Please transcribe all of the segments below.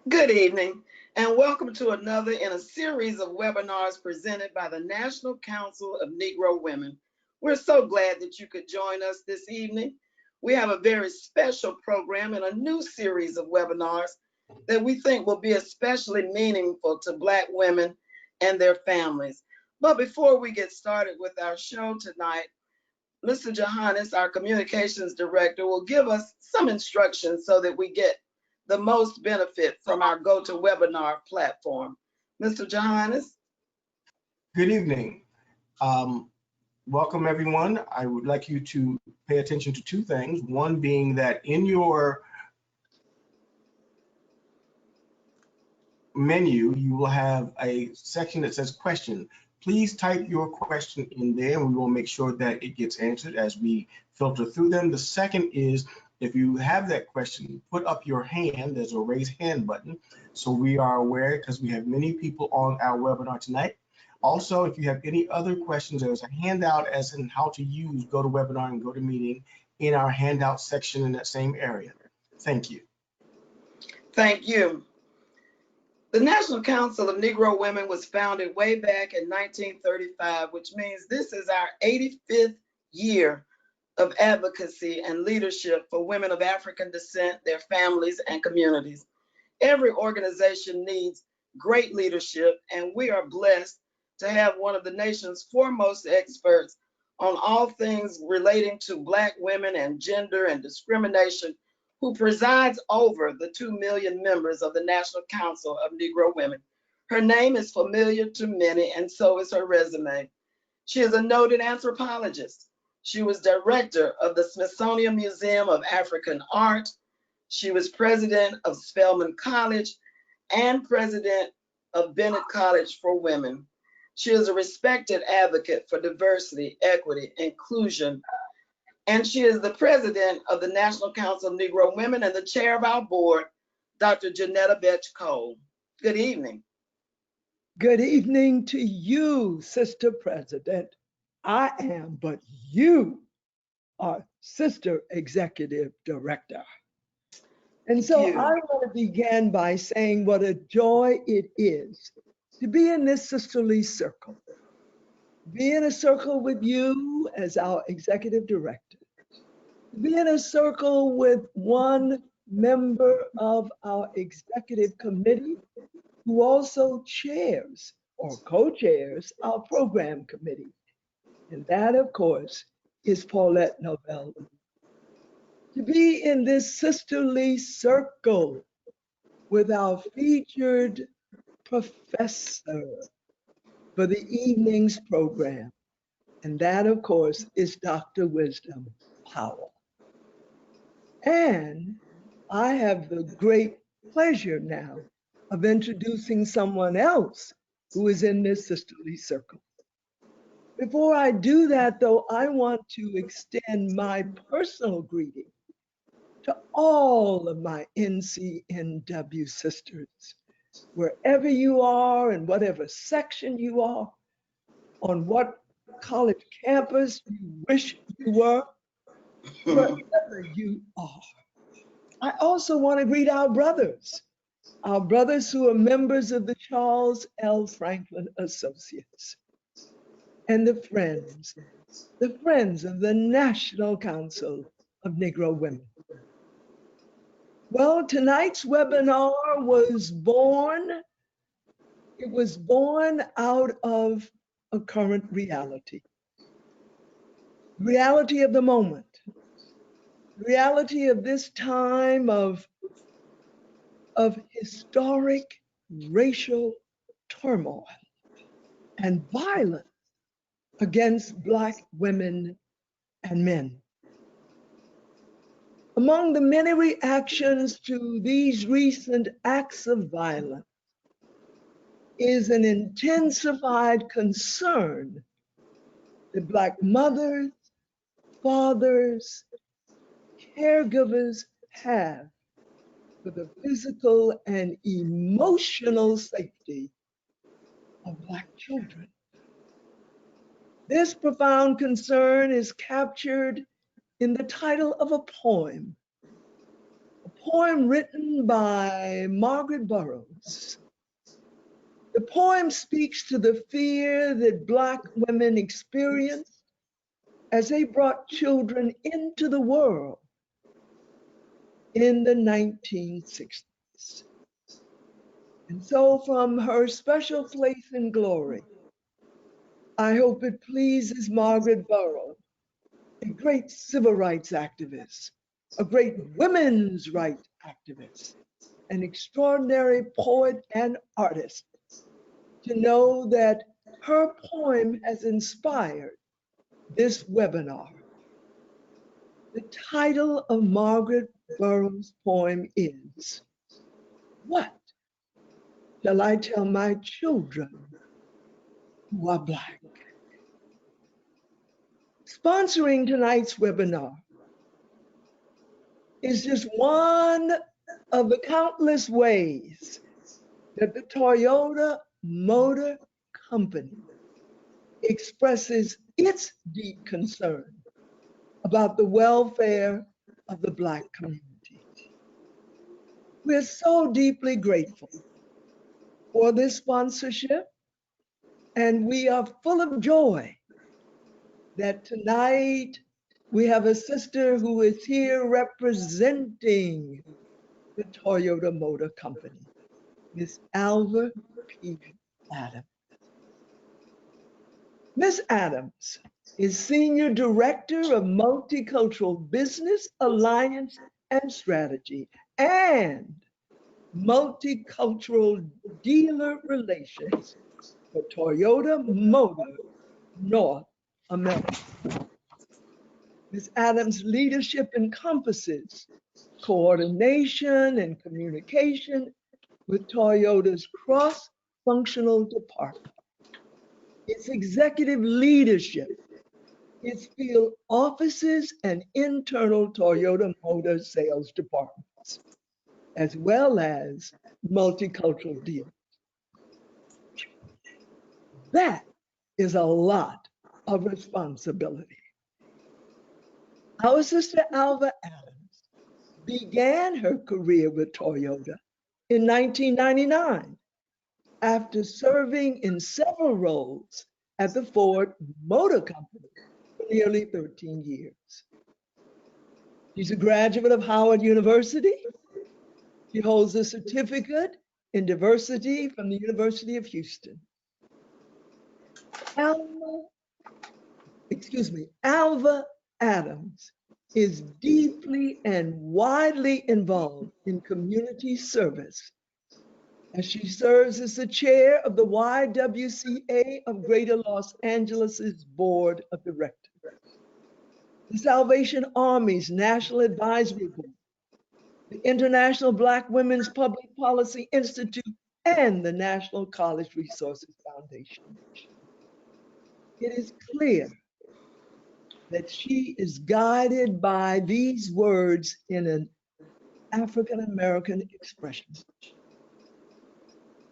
Good evening, and welcome to another in a series of webinars presented by the National Council of Negro Women. We're so glad that you could join us this evening. We have a very special program and a new series of webinars that we think will be especially meaningful to Black women and their families. But before we get started with our show tonight, Mr. Johannes, our communications director, will give us some instructions so that we get the most benefit from our GoToWebinar platform. Mr. Johannes? Good evening. Welcome everyone. I would like you to pay attention to two things. One being that in your menu, you will have a section that says question. Please type your question in there and we will make sure that it gets answered as we filter through them. The second is, if you have that question, put up your hand. There's a raise hand button. So we are aware, because we have many people on our webinar tonight. Also, if you have any other questions, there's a handout as in how to use GoToWebinar and GoToMeeting in our handout section in that same area. Thank you. Thank you. The National Council of Negro Women was founded way back in 1935, which means this is our 85th year of advocacy and leadership for women of African descent, their families, and communities. Every organization needs great leadership, and we are blessed to have one of the nation's foremost experts on all things relating to Black women and gender and discrimination, who presides over the 2 million members of the National Council of Negro Women. Her name is familiar to many, and so is her resume. She is a noted anthropologist. She was director of the Smithsonian Museum of African Art. She was president of Spelman College and president of Bennett College for Women. She is a respected advocate for diversity, equity, inclusion, and she is the president of the National Council of Negro Women and the chair of our board, Dr. Janetta Betch Cole. Good evening. Good evening to you, Sister President. I am, but you are Sister Executive Director. And so I want to begin by saying what a joy it is to be in this sisterly circle, be in a circle with you as our Executive Director, be in a circle with one member of our Executive Committee who also chairs or co-chairs our program committee. And that, of course, is Paulette Novell. To be in this sisterly circle with our featured professor for the evening's program. And that, of course, is Dr. Wisdom Powell. And I have the great pleasure now of introducing someone else who is in this sisterly circle. Before I do that, though, I want to extend my personal greeting to all of my NCNW sisters, wherever you are, in whatever section you are, on what college campus you wish you were, wherever you are. I also want to greet our brothers who are members of the Charles L. Franklin Associates, and the friends of the National Council of Negro Women. Well, tonight's webinar was born out of a current reality of the moment, reality of this time of historic racial turmoil and violence against Black women and men. Among the many reactions to these recent acts of violence is an intensified concern that Black mothers, fathers, caregivers have for the physical and emotional safety of Black children. This profound concern is captured in the title of a poem poem written by Margaret Burroughs. The poem speaks to the fear that Black women experienced as they brought children into the world in the 1960s. And so from her special place in glory, I hope it pleases Margaret Burroughs, a great civil rights activist, a great women's rights activist, an extraordinary poet and artist, to know that her poem has inspired this webinar. The title of Margaret Burroughs' poem is, "What Shall I Tell My Children Who Are Black?" Sponsoring tonight's webinar is just one of the countless ways that the Toyota Motor Company expresses its deep concern about the welfare of the Black community. We're so deeply grateful for this sponsorship, and we are full of joy that tonight we have a sister who is here representing the Toyota Motor Company, Miss Alva P. Adams. Ms. Adams is Senior Director of Multicultural Business Alliance and Strategy and Multicultural Dealer Relations for Toyota Motor North America. Ms. Adams' leadership encompasses coordination and communication with Toyota's cross-functional department, its executive leadership, its field offices, and internal Toyota Motor sales departments, as well as multicultural dealers. That is a lot of responsibility. Our sister Alva Adams began her career with Toyota in 1999 after serving in several roles at the Ford Motor Company for nearly 13 years. She's a graduate of Howard University. She holds a certificate in diversity from the University of Houston. Alva Adams is deeply and widely involved in community service as she serves as the chair of the YWCA of Greater Los Angeles's Board of Directors, the Salvation Army's National Advisory Board, the International Black Women's Public Policy Institute, and the National College Resources Foundation. It is clear that she is guided by these words in an African American expression.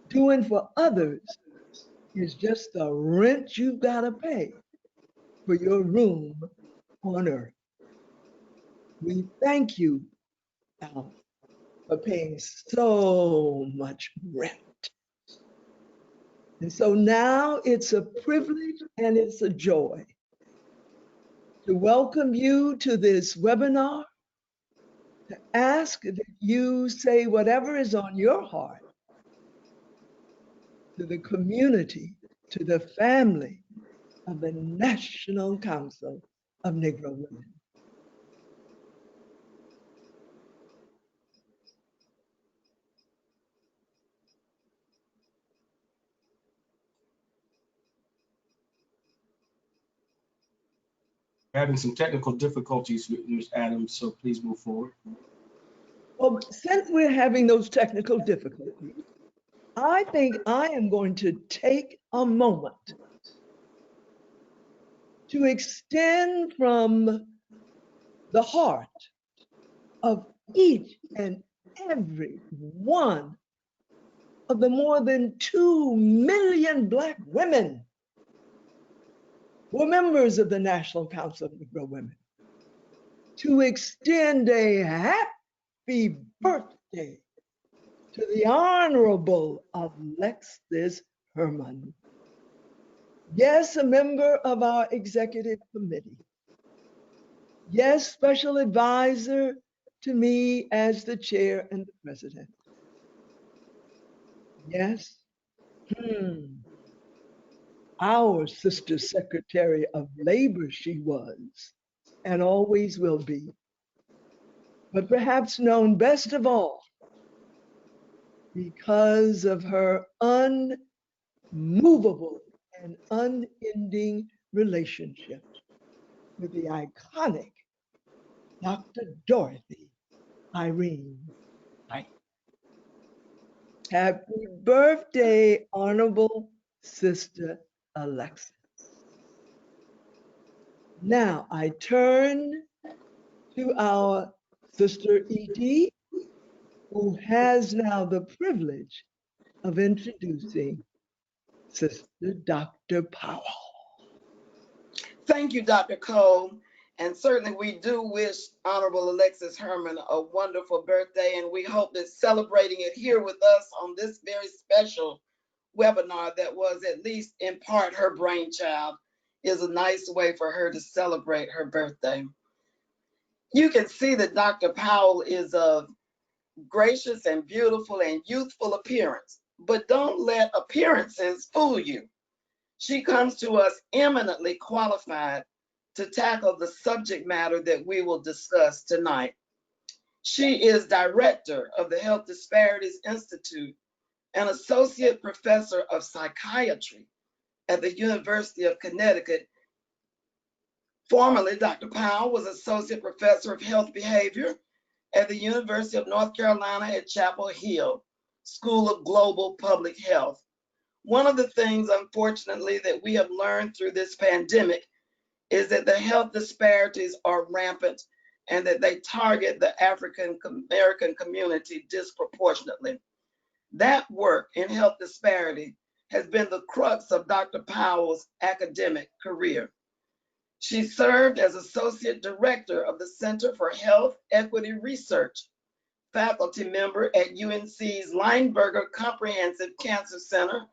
Doing for others is just the rent you've got to pay for your room on earth. We thank you, Al, for paying so much rent. And so now it's a privilege and it's a joy to welcome you to this webinar, to ask that you say whatever is on your heart to the community, to the family of the National Council of Negro Women. We're having some technical difficulties with Ms. Adams, so please move forward. Well, since we're having those technical difficulties, I think I am going to take a moment to extend from the heart of each and every one of the more than 2 million Black women who are members of the National Council of Negro Women, to extend a happy happy birthday to the Honorable Alexis Herman. Yes, a member of our executive committee. Yes, special advisor to me as the chair and the president. Yes, our sister secretary of labor she was and always will be. But perhaps known best of all because of her unmovable and unending relationship with the iconic Dr. Dorothy Irene Wright. Happy birthday, Honorable Sister Alexis. Now I turn to our Sister Edie, who has now the privilege of introducing Sister Dr. Powell. Thank you, Dr. Cole. And certainly we do wish Honorable Alexis Herman a wonderful birthday, and we hope that celebrating it here with us on this very special webinar that was at least in part her brainchild is a nice way for her to celebrate her birthday. You can see that Dr. Powell is of gracious and beautiful and youthful appearance, but don't let appearances fool you. She comes to us eminently qualified to tackle the subject matter that we will discuss tonight. She is director of the Health Disparities Institute and associate professor of psychiatry at the University of Connecticut. Formerly, Dr. Powell was associate professor of health behavior at the University of North Carolina at Chapel Hill School of Global Public Health. One of the things, unfortunately, that we have learned through this pandemic is that the health disparities are rampant and that they target the African American community disproportionately. That work in health disparity has been the crux of Dr. Powell's academic career. She served as associate director of the Center for Health Equity Research, faculty member at UNC's Lineberger Comprehensive Cancer Center,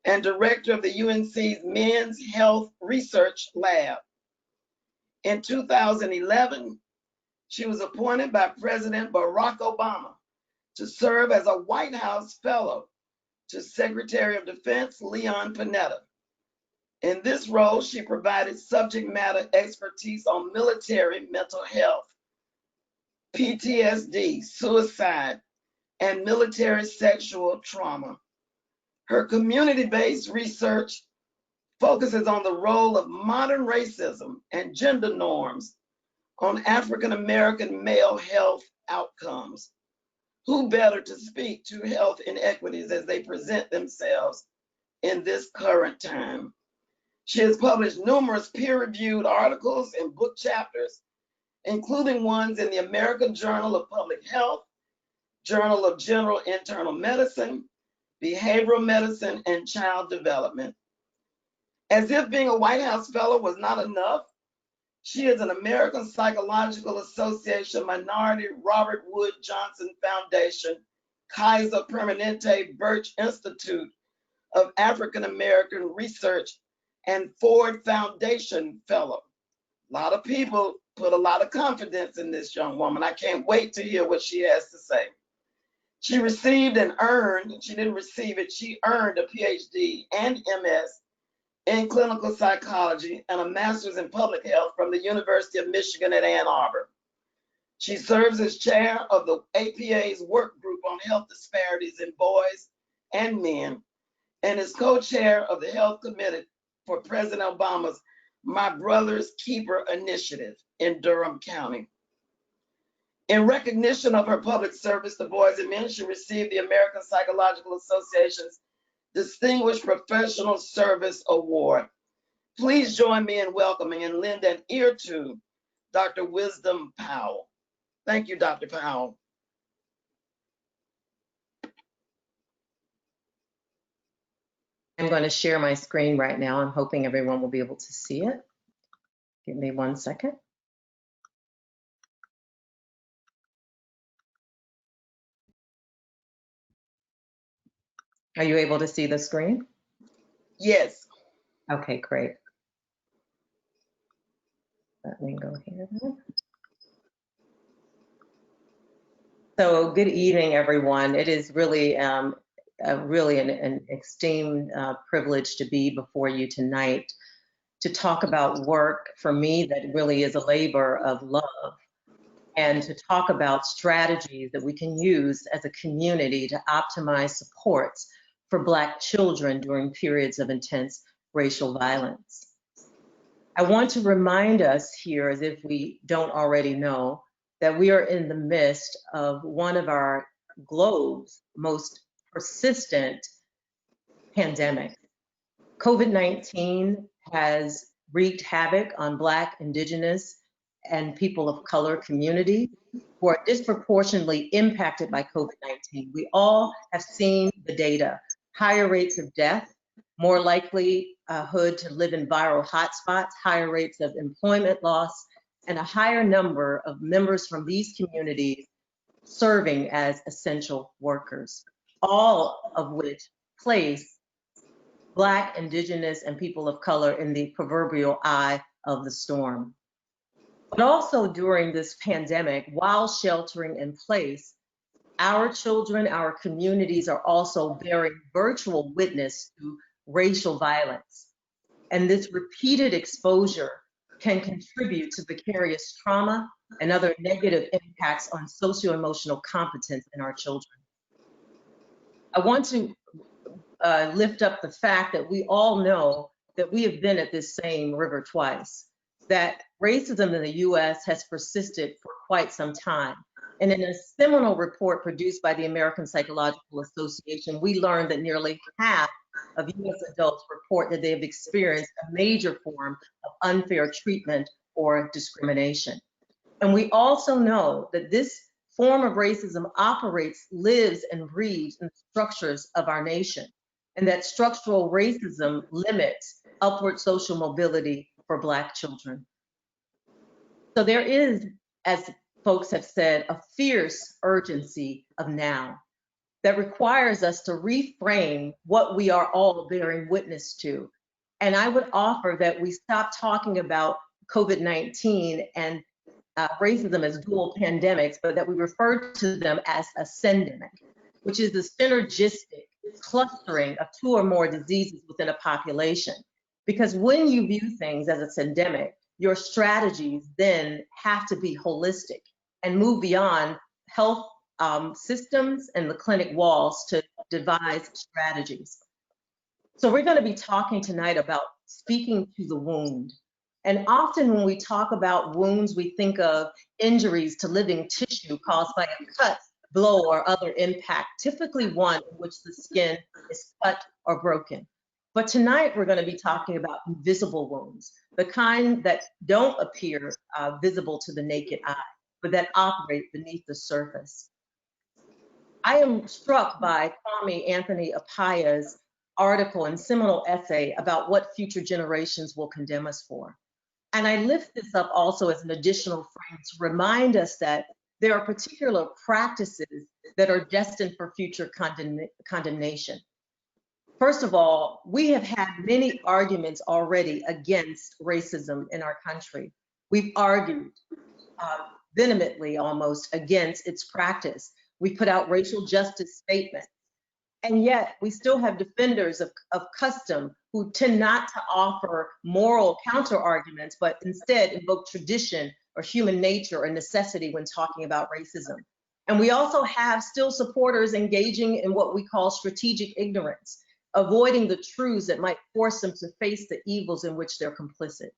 and director of the UNC's Men's Health Research Lab. In 2011, she was appointed by President Barack Obama to serve as a White House fellow to Secretary of Defense Leon Panetta. In this role, she provided subject matter expertise on military mental health, PTSD, suicide, and military sexual trauma. Her community-based research focuses on the role of modern racism and gender norms on African American male health outcomes. Who better to speak to health inequities as they present themselves in this current time? She has published numerous peer-reviewed articles and book chapters, including ones in the American Journal of Public Health, Journal of General Internal Medicine, Behavioral Medicine, and Child Development. As if being a White House fellow was not enough, she is an American Psychological Association Minority Robert Wood Johnson Foundation, Kaiser Permanente Birch Institute of African American Research, and Ford Foundation Fellow. A lot of people put a lot of confidence in this young woman. I can't wait to hear what she has to say. She received and earned, she didn't receive it, she earned a PhD and MS in clinical psychology and a master's in public health from the University of Michigan at Ann Arbor. She serves as chair of the APA's work group on health disparities in boys and men and is co-chair of the health committee for President Obama's My Brother's Keeper initiative in Durham County. In recognition of her public service to boys and men, she received the American Psychological Association's Distinguished Professional Service Award. Please join me in welcoming and lend an ear to Dr. Wisdom Powell. Thank you, Dr. Powell. I'm going to share my screen right now. I'm hoping everyone will be able to see it. Give me 1 second. Are you able to see the screen? Yes. Okay, great. Let me go here. So good evening, everyone. It is really, really an esteemed privilege to be before you tonight to talk about work for me that really is a labor of love, and to talk about strategies that we can use as a community to optimize supports for Black children during periods of intense racial violence. I want to remind us here, as if we don't already know, that we are in the midst of one of our globe's most persistent pandemics. COVID-19 has wreaked havoc on Black, Indigenous, and people of color communities who are disproportionately impacted by COVID-19. We all have seen the data: higher rates of death, more likelihood to live in viral hotspots, higher rates of employment loss, and a higher number of members from these communities serving as essential workers, all of which place Black, Indigenous, and people of color in the proverbial eye of the storm. But also during this pandemic, while sheltering in place, our children, our communities are also bearing virtual witness to racial violence. And this repeated exposure can contribute to vicarious trauma and other negative impacts on socio-emotional competence in our children. I want to lift up the fact that we all know that we have been at this same river twice, that racism in the US has persisted for quite some time. And in a seminal report produced by the American Psychological Association, we learned that nearly half of US adults report that they have experienced a major form of unfair treatment or discrimination. And we also know that this form of racism operates, lives, and breathes in the structures of our nation, and that structural racism limits upward social mobility for Black children. So there is, as folks have said, a fierce urgency of now that requires us to reframe what we are all bearing witness to. And I would offer that we stop talking about COVID-19 and racism as dual pandemics, but that we refer to them as a syndemic, which is the synergistic clustering of two or more diseases within a population. Because when you view things as a syndemic, your strategies then have to be holistic and move beyond health systems and the clinic walls to devise strategies. So we're going to be talking tonight about speaking to the wound. And often when we talk about wounds, we think of injuries to living tissue caused by a cut, blow, or other impact, typically one in which the skin is cut or broken. But tonight we're going to be talking about invisible wounds, the kind that don't appear visible to the naked eye, but that operate beneath the surface. I am struck by Kwame Anthony Apaya's article and seminal essay about what future generations will condemn us for. And I lift this up also as an additional frame to remind us that there are particular practices that are destined for future condemnation. First of all, we have had many arguments already against racism in our country. We've argued vehemently almost against its practice. We put out racial justice statements. And yet we still have defenders of custom who tend not to offer moral counter arguments, but instead invoke tradition or human nature or necessity when talking about racism. And we also have still supporters engaging in what we call strategic ignorance, avoiding the truths that might force them to face the evils in which they're complicit.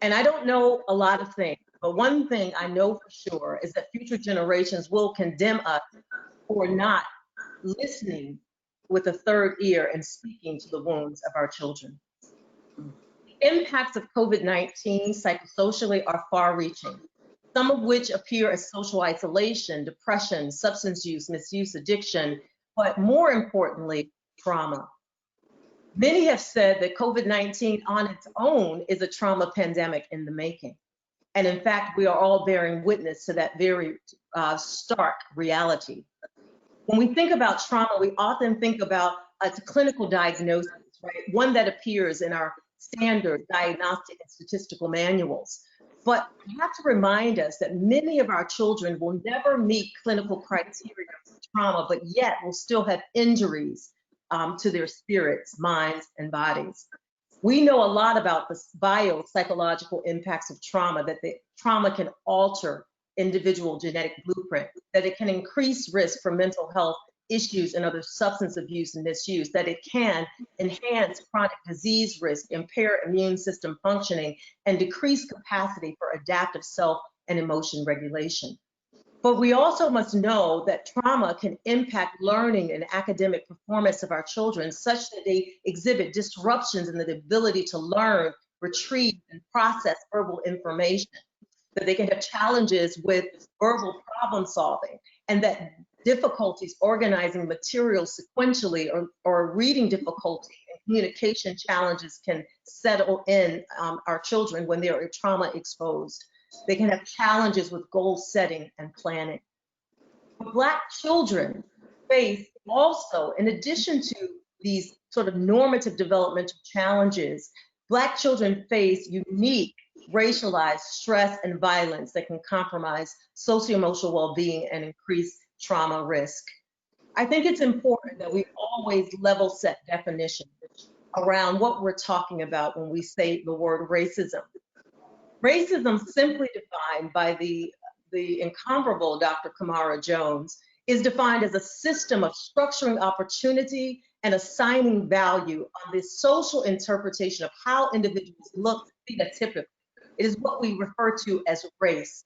And I don't know a lot of things, but one thing I know for sure is that future generations will condemn us for not listening with a third ear and speaking to the wounds of our children. The impacts of COVID-19 psychosocially are far-reaching, some of which appear as social isolation, depression, substance use, misuse, addiction, but more importantly, trauma. Many have said that COVID-19 on its own is a trauma pandemic in the making. And in fact, we are all bearing witness to that very stark reality. When we think about trauma, we often think about a clinical diagnosis, right? One that appears in our standard diagnostic and statistical manuals. But we have to remind us that many of our children will never meet clinical criteria for trauma, but yet will still have injuries to their spirits, minds, and bodies. We know a lot about the biopsychological impacts of trauma, that the trauma can alter individual genetic blueprint, that it can increase risk for mental health issues and other substance abuse and misuse, that it can enhance chronic disease risk, impair immune system functioning, and decrease capacity for adaptive self and emotion regulation. But we also must know that trauma can impact learning and academic performance of our children such that they exhibit disruptions in the ability to learn, retrieve, and process verbal information, that they can have challenges with verbal problem solving, and that difficulties organizing materials sequentially or reading difficulty and communication challenges can settle in our children when they are trauma exposed. They can have challenges with goal setting and planning. But Black children face also, in addition to these sort of normative developmental challenges, Black children face unique racialized stress and violence that can compromise socio-emotional well-being and increase trauma risk. I think it's important that we always level set definitions around what we're talking about when we say the word racism. Racism, simply defined by the incomparable Dr. Kamara Jones, is defined as a system of structuring opportunity and assigning value on the social interpretation of how individuals look phenotypically. It is what we refer to as race,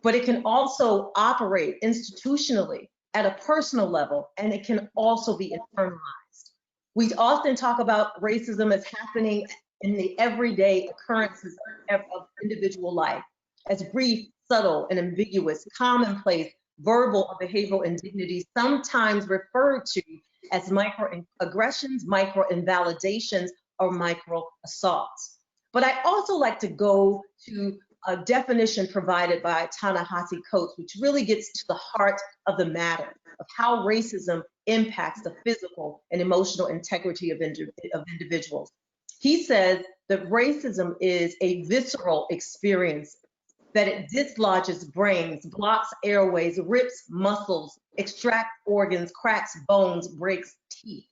but it can also operate institutionally at a personal level, and it can also be internalized. We often talk about racism as happening in the everyday occurrences of individual life, as brief, subtle, and ambiguous, commonplace, verbal or behavioral indignities, sometimes referred to as microaggressions, micro-invalidations, or micro-assaults. But I also like to go to a definition provided by Ta-Nehisi Coates, which really gets to the heart of the matter of how racism impacts the physical and emotional integrity of individuals. He says that racism is a visceral experience, that it dislodges brains, blocks airways, rips muscles, extracts organs, cracks bones, breaks teeth.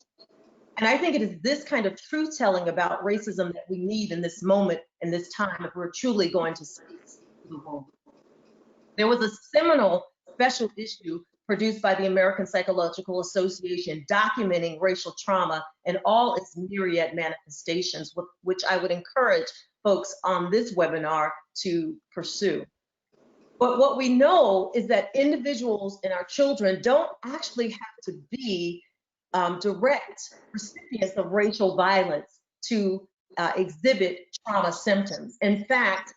And I think it is this kind of truth-telling about racism that we need in this moment, in this time, if we're truly going to speak to the world. There was a seminal special issue produced by the American Psychological Association documenting racial trauma and all its myriad manifestations, which I would encourage folks on this webinar to pursue. But what we know is that individuals and our children don't actually have to be direct recipients of racial violence to exhibit trauma symptoms. In fact,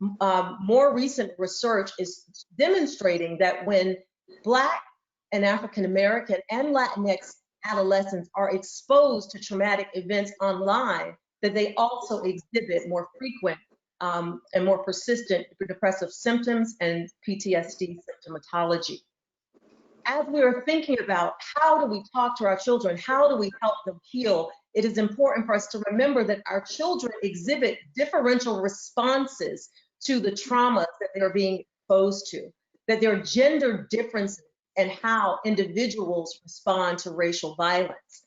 more recent research is demonstrating that when Black and African American and Latinx adolescents are exposed to traumatic events online, that they also exhibit more frequent and more persistent depressive symptoms and PTSD symptomatology. As we are thinking about how do we talk to our children, how do we help them heal, it is important for us to remember that our children exhibit differential responses to the traumas that they're being exposed to, that there are gender differences in how individuals respond to racial violence.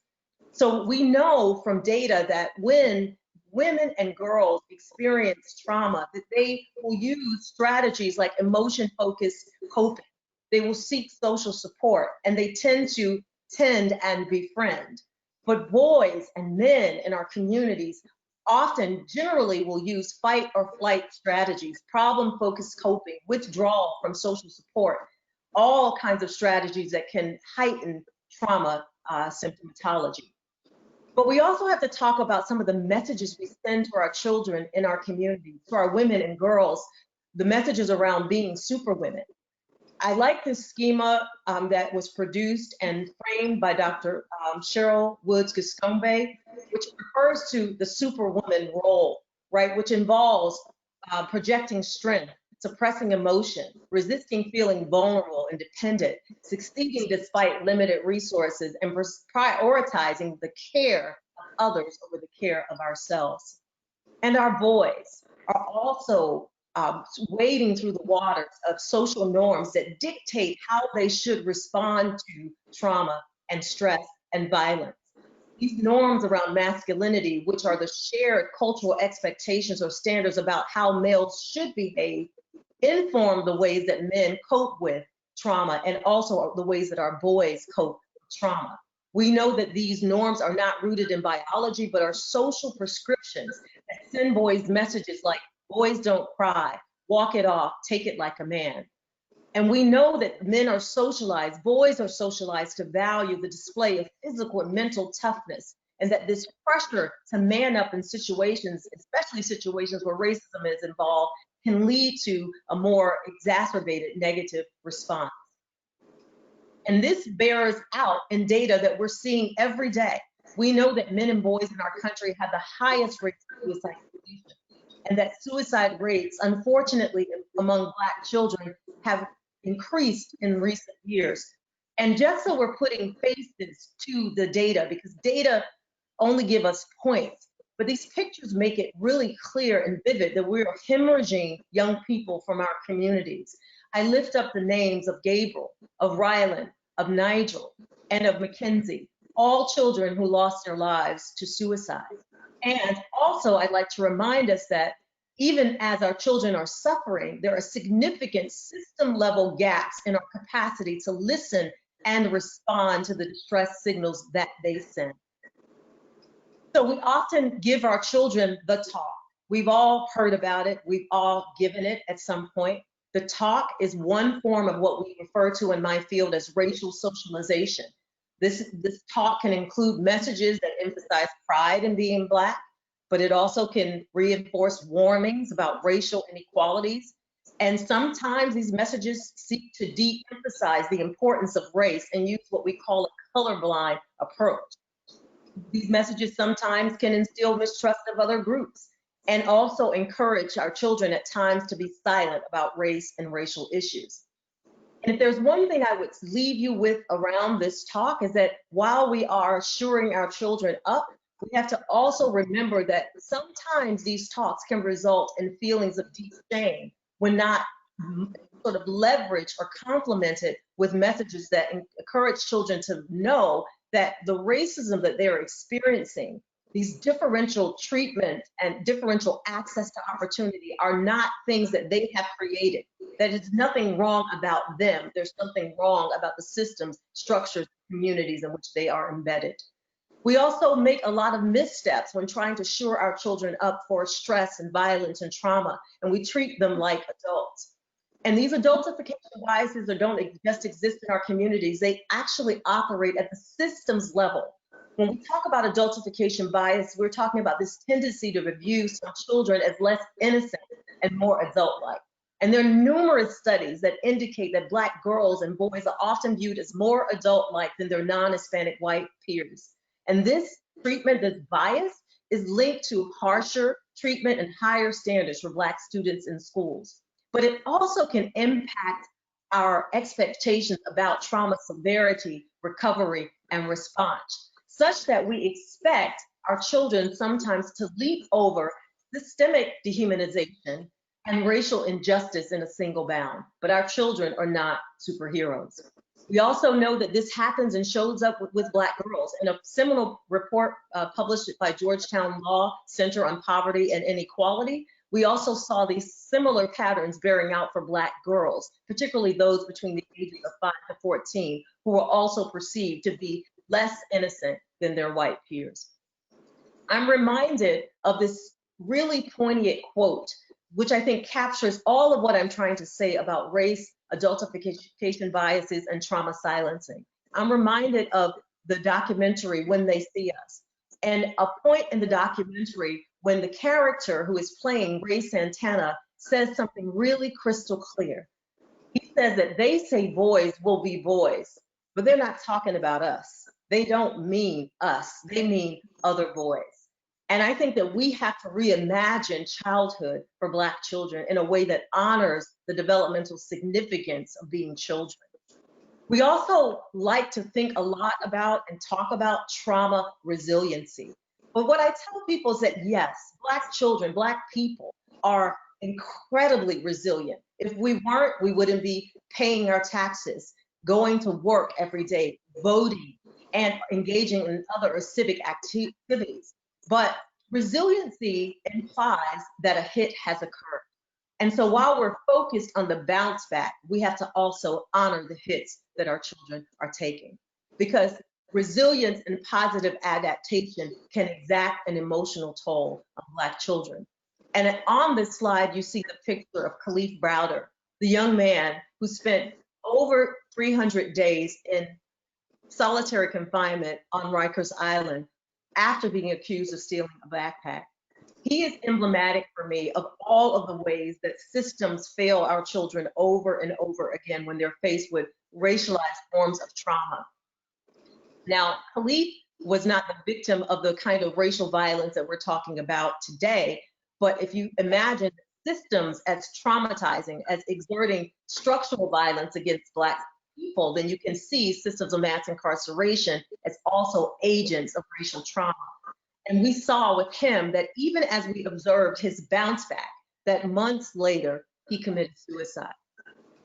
So we know from data that when women and girls experience trauma, that they will use strategies like emotion-focused coping. They will seek social support, and they tend to tend and befriend. But boys and men in our communities often generally will use fight or flight strategies, problem-focused coping, withdrawal from social support, all kinds of strategies that can heighten trauma symptomatology. But we also have to talk about some of the messages we send to our children in our community, to our women and girls, the messages around being superwomen. I like this schema that was produced and framed by Dr. Cheryl Woods Giscombe, which refers to the superwoman role, right, which involves projecting strength, suppressing emotion, resisting feeling vulnerable and dependent, succeeding despite limited resources, and prioritizing the care of others over the care of ourselves. And our boys are also wading through the waters of social norms that dictate how they should respond to trauma and stress and violence. These norms around masculinity, which are the shared cultural expectations or standards about how males should behave, inform the ways that men cope with trauma and also the ways that our boys cope with trauma. We know that these norms are not rooted in biology, but are social prescriptions that send boys messages like, boys don't cry, walk it off, take it like a man. And we know that men are socialized, boys are socialized to value the display of physical and mental toughness, and that this pressure to man up in situations, especially situations where racism is involved, can lead to a more exacerbated negative response. And this bears out in data that we're seeing every day. We know that men and boys in our country have the highest rates of suicide, and that suicide rates, unfortunately, among Black children have increased in recent years. And just so we're putting faces to the data, because data only give us points, but these pictures make it really clear and vivid that we're hemorrhaging young people from our communities. I lift up the names of Gabriel, of Rylan, of Nigel, and of Mackenzie, all children who lost their lives to suicide. And also, I'd like to remind us that even as our children are suffering, there are significant system-level gaps in our capacity to listen and respond to the distress signals that they send. So we often give our children the talk. We've all heard about it. We've all given it at some point. The talk is one form of what we refer to in my field as racial socialization. This talk can include messages that emphasize pride in being Black, but it also can reinforce warnings about racial inequalities. And sometimes these messages seek to de-emphasize the importance of race and use what we call a colorblind approach. These messages sometimes can instill mistrust of other groups and also encourage our children at times to be silent about race and racial issues. And if there's one thing I would leave you with around this talk is that while we are shoring our children up, we have to also remember that sometimes these talks can result in feelings of deep shame when not sort of leveraged or complemented with messages that encourage children to know that the racism that they're experiencing, these differential treatment and differential access to opportunity are not things that they have created. That is nothing wrong about them. There's something wrong about the systems, structures, communities in which they are embedded. We also make a lot of missteps when trying to shore our children up for stress and violence and trauma, and we treat them like adults. And these adultification biases don't just exist in our communities, they actually operate at the systems level. When we talk about adultification bias, we're talking about this tendency to view some children as less innocent and more adult-like. And there are numerous studies that indicate that Black girls and boys are often viewed as more adult-like than their non-Hispanic white peers. And this treatment, this bias, is linked to harsher treatment and higher standards for Black students in schools. But it also can impact our expectations about trauma severity, recovery, and response, such that we expect our children sometimes to leap over systemic dehumanization and racial injustice in a single bound. But our children are not superheroes. We also know that this happens and shows up with Black girls. In a seminal report published by Georgetown Law Center on Poverty and Inequality, we also saw these similar patterns bearing out for Black girls, particularly those between the ages of 5 to 14, who were also perceived to be less innocent than their white peers. I'm reminded of this really poignant quote, which I think captures all of what I'm trying to say about race, adultification biases, and trauma silencing. I'm reminded of the documentary When They See Us, and a point in the documentary when the character who is playing Ray Santana says something really crystal clear. He says that they say boys will be boys, but they're not talking about us. They don't mean us, they mean other boys. And I think that we have to reimagine childhood for Black children in a way that honors the developmental significance of being children. We also like to think a lot about and talk about trauma resiliency. But what I tell people is that yes, Black children, Black people are incredibly resilient. If we weren't, we wouldn't be paying our taxes, going to work every day, voting, and engaging in other civic activities. But resiliency implies that a hit has occurred. And so while we're focused on the bounce back, we have to also honor the hits that our children are taking. Because resilience and positive adaptation can exact an emotional toll on Black children. And on this slide, you see the picture of Khalif Browder, the young man who spent over 300 days in solitary confinement on Rikers Island after being accused of stealing a backpack. He is emblematic for me of all of the ways that systems fail our children over and over again when they're faced with racialized forms of trauma. Now, Khalif was not the victim of the kind of racial violence that we're talking about today, but if you imagine systems as traumatizing, as exerting structural violence against Black people, then you can see systems of mass incarceration as also agents of racial trauma. And we saw with him that even as we observed his bounce back, that months later, he committed suicide.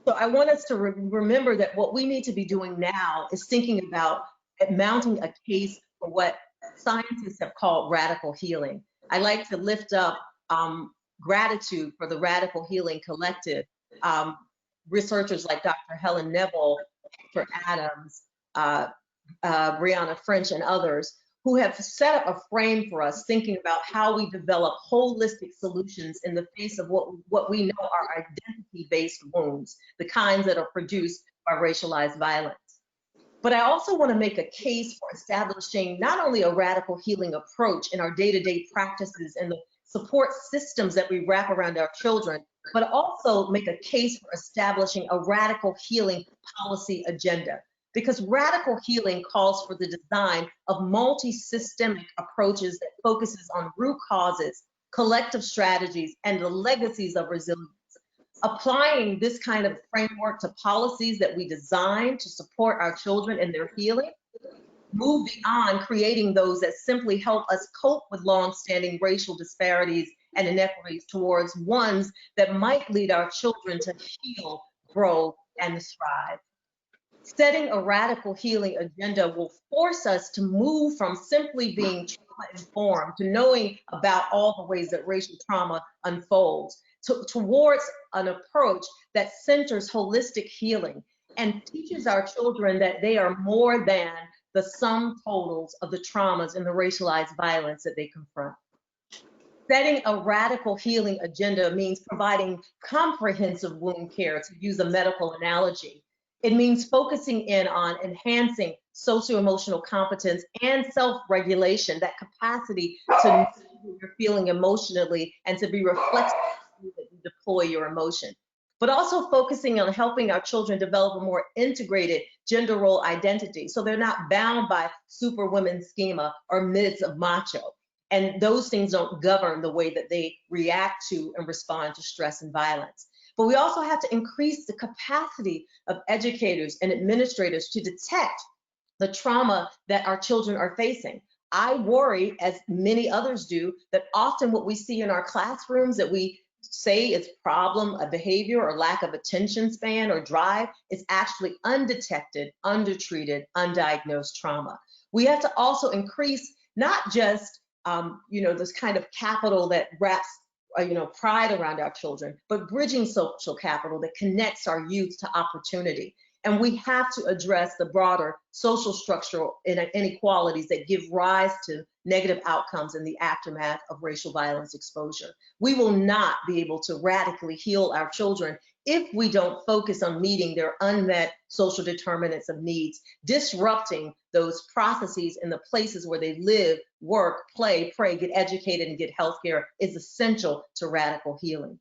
So I want us to remember that what we need to be doing now is thinking about mounting a case for what scientists have called radical healing. I like to lift up gratitude for the Radical Healing Collective, researchers like Dr. Helen Neville, Dr. Adams, Brianna French, and others, who have set up a frame for us thinking about how we develop holistic solutions in the face of what we know are identity-based wounds, the kinds that are produced by racialized violence. But I also want to make a case for establishing not only a radical healing approach in our day-to-day practices and the support systems that we wrap around our children, but also make a case for establishing a radical healing policy agenda. Because radical healing calls for the design of multi-systemic approaches that focuses on root causes, collective strategies, and the legacies of resilience. Applying this kind of framework to policies that we design to support our children in their healing, move beyond creating those that simply help us cope with long-standing racial disparities and inequities towards ones that might lead our children to heal, grow, and thrive. Setting a radical healing agenda will force us to move from simply being trauma-informed to knowing about all the ways that racial trauma unfolds, towards an approach that centers holistic healing and teaches our children that they are more than the sum totals of the traumas and the racialized violence that they confront. Setting a radical healing agenda means providing comprehensive wound care, to use a medical analogy. It means focusing in on enhancing socio-emotional competence and self-regulation, that capacity to know what you're feeling emotionally and to be reflexive that you deploy your emotion. But also focusing on helping our children develop a more integrated gender role identity so they're not bound by superwoman schema or myths of macho. And those things don't govern the way that they react to and respond to stress and violence. But we also have to increase the capacity of educators and administrators to detect the trauma that our children are facing. I worry, as many others do, that often what we see in our classrooms that we say is problem, a behavior, or lack of attention span or drive is actually undetected, undertreated, undiagnosed trauma. We have to also increase not just this kind of capital that wraps pride around our children, but bridging social capital that connects our youth to opportunity. And we have to address the broader social structural inequalities that give rise to negative outcomes in the aftermath of racial violence exposure. We will not be able to radically heal our children if we don't focus on meeting their unmet social determinants of needs. Disrupting those processes in the places where they live, work, play, pray, get educated, and get healthcare is essential to radical healing.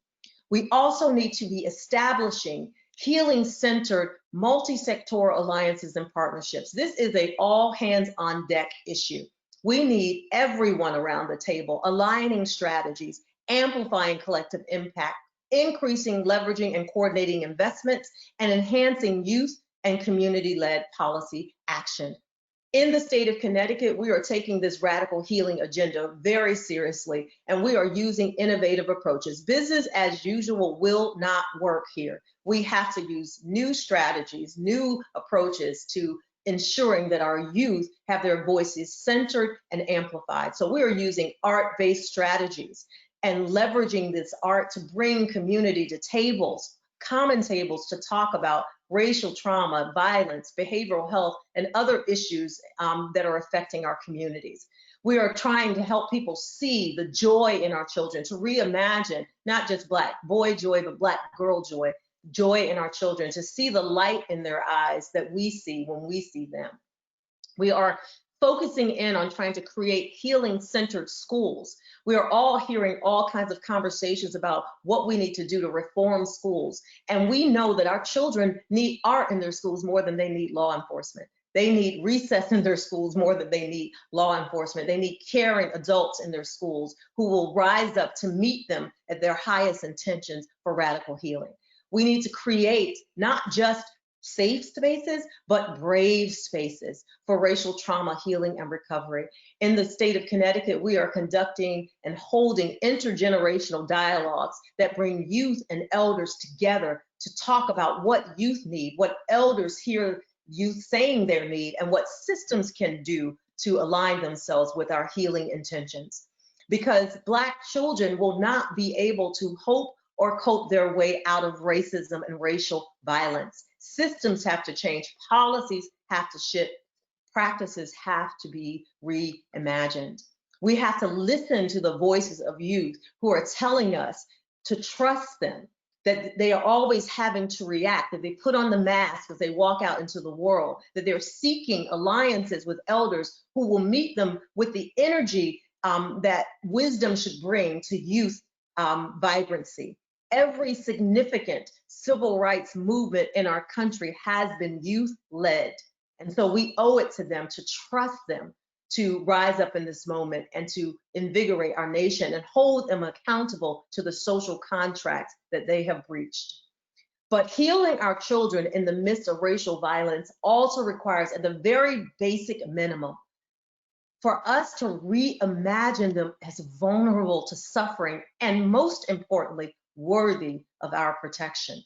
We also need to be establishing healing-centered multi-sectoral alliances and partnerships. This is an all hands on deck issue. We need everyone around the table aligning strategies, amplifying collective impact, increasing, leveraging, and coordinating investments, and enhancing youth and community-led policy action. In the state of Connecticut, we are taking this radical healing agenda very seriously, and we are using innovative approaches. Business as usual will not work here. We have to use new strategies, new approaches to ensuring that our youth have their voices centered and amplified. So we are using art-based strategies and leveraging this art to bring community to tables, common tables, to talk about racial trauma, violence, behavioral health, and other issues that are affecting our communities. We are trying to help people see the joy in our children, to reimagine not just Black boy joy, but Black girl joy, joy in our children, to see the light in their eyes that we see when we see them. We are focusing in on trying to create healing-centered schools. We are all hearing all kinds of conversations about what we need to do to reform schools. And we know that our children need art in their schools more than they need law enforcement. They need recess in their schools more than they need law enforcement. They need caring adults in their schools who will rise up to meet them at their highest intentions for radical healing. We need to create not just safe spaces, but brave spaces for racial trauma healing and recovery. In the state of Connecticut, we are conducting and holding intergenerational dialogues that bring youth and elders together to talk about what youth need, what elders hear youth saying their need, and what systems can do to align themselves with our healing intentions. Because Black children will not be able to hope or cope their way out of racism and racial violence. Systems have to change, policies have to shift, practices have to be reimagined. We have to listen to the voices of youth who are telling us to trust them, that they are always having to react, that they put on the mask as they walk out into the world, that they're seeking alliances with elders who will meet them with the energy that wisdom should bring to youth vibrancy. Every significant civil rights movement in our country has been youth-led. And so we owe it to them to trust them to rise up in this moment and to invigorate our nation and hold them accountable to the social contracts that they have breached. But healing our children in the midst of racial violence also requires, at the very basic minimum, for us to reimagine them as vulnerable to suffering and, most importantly, worthy of our protection.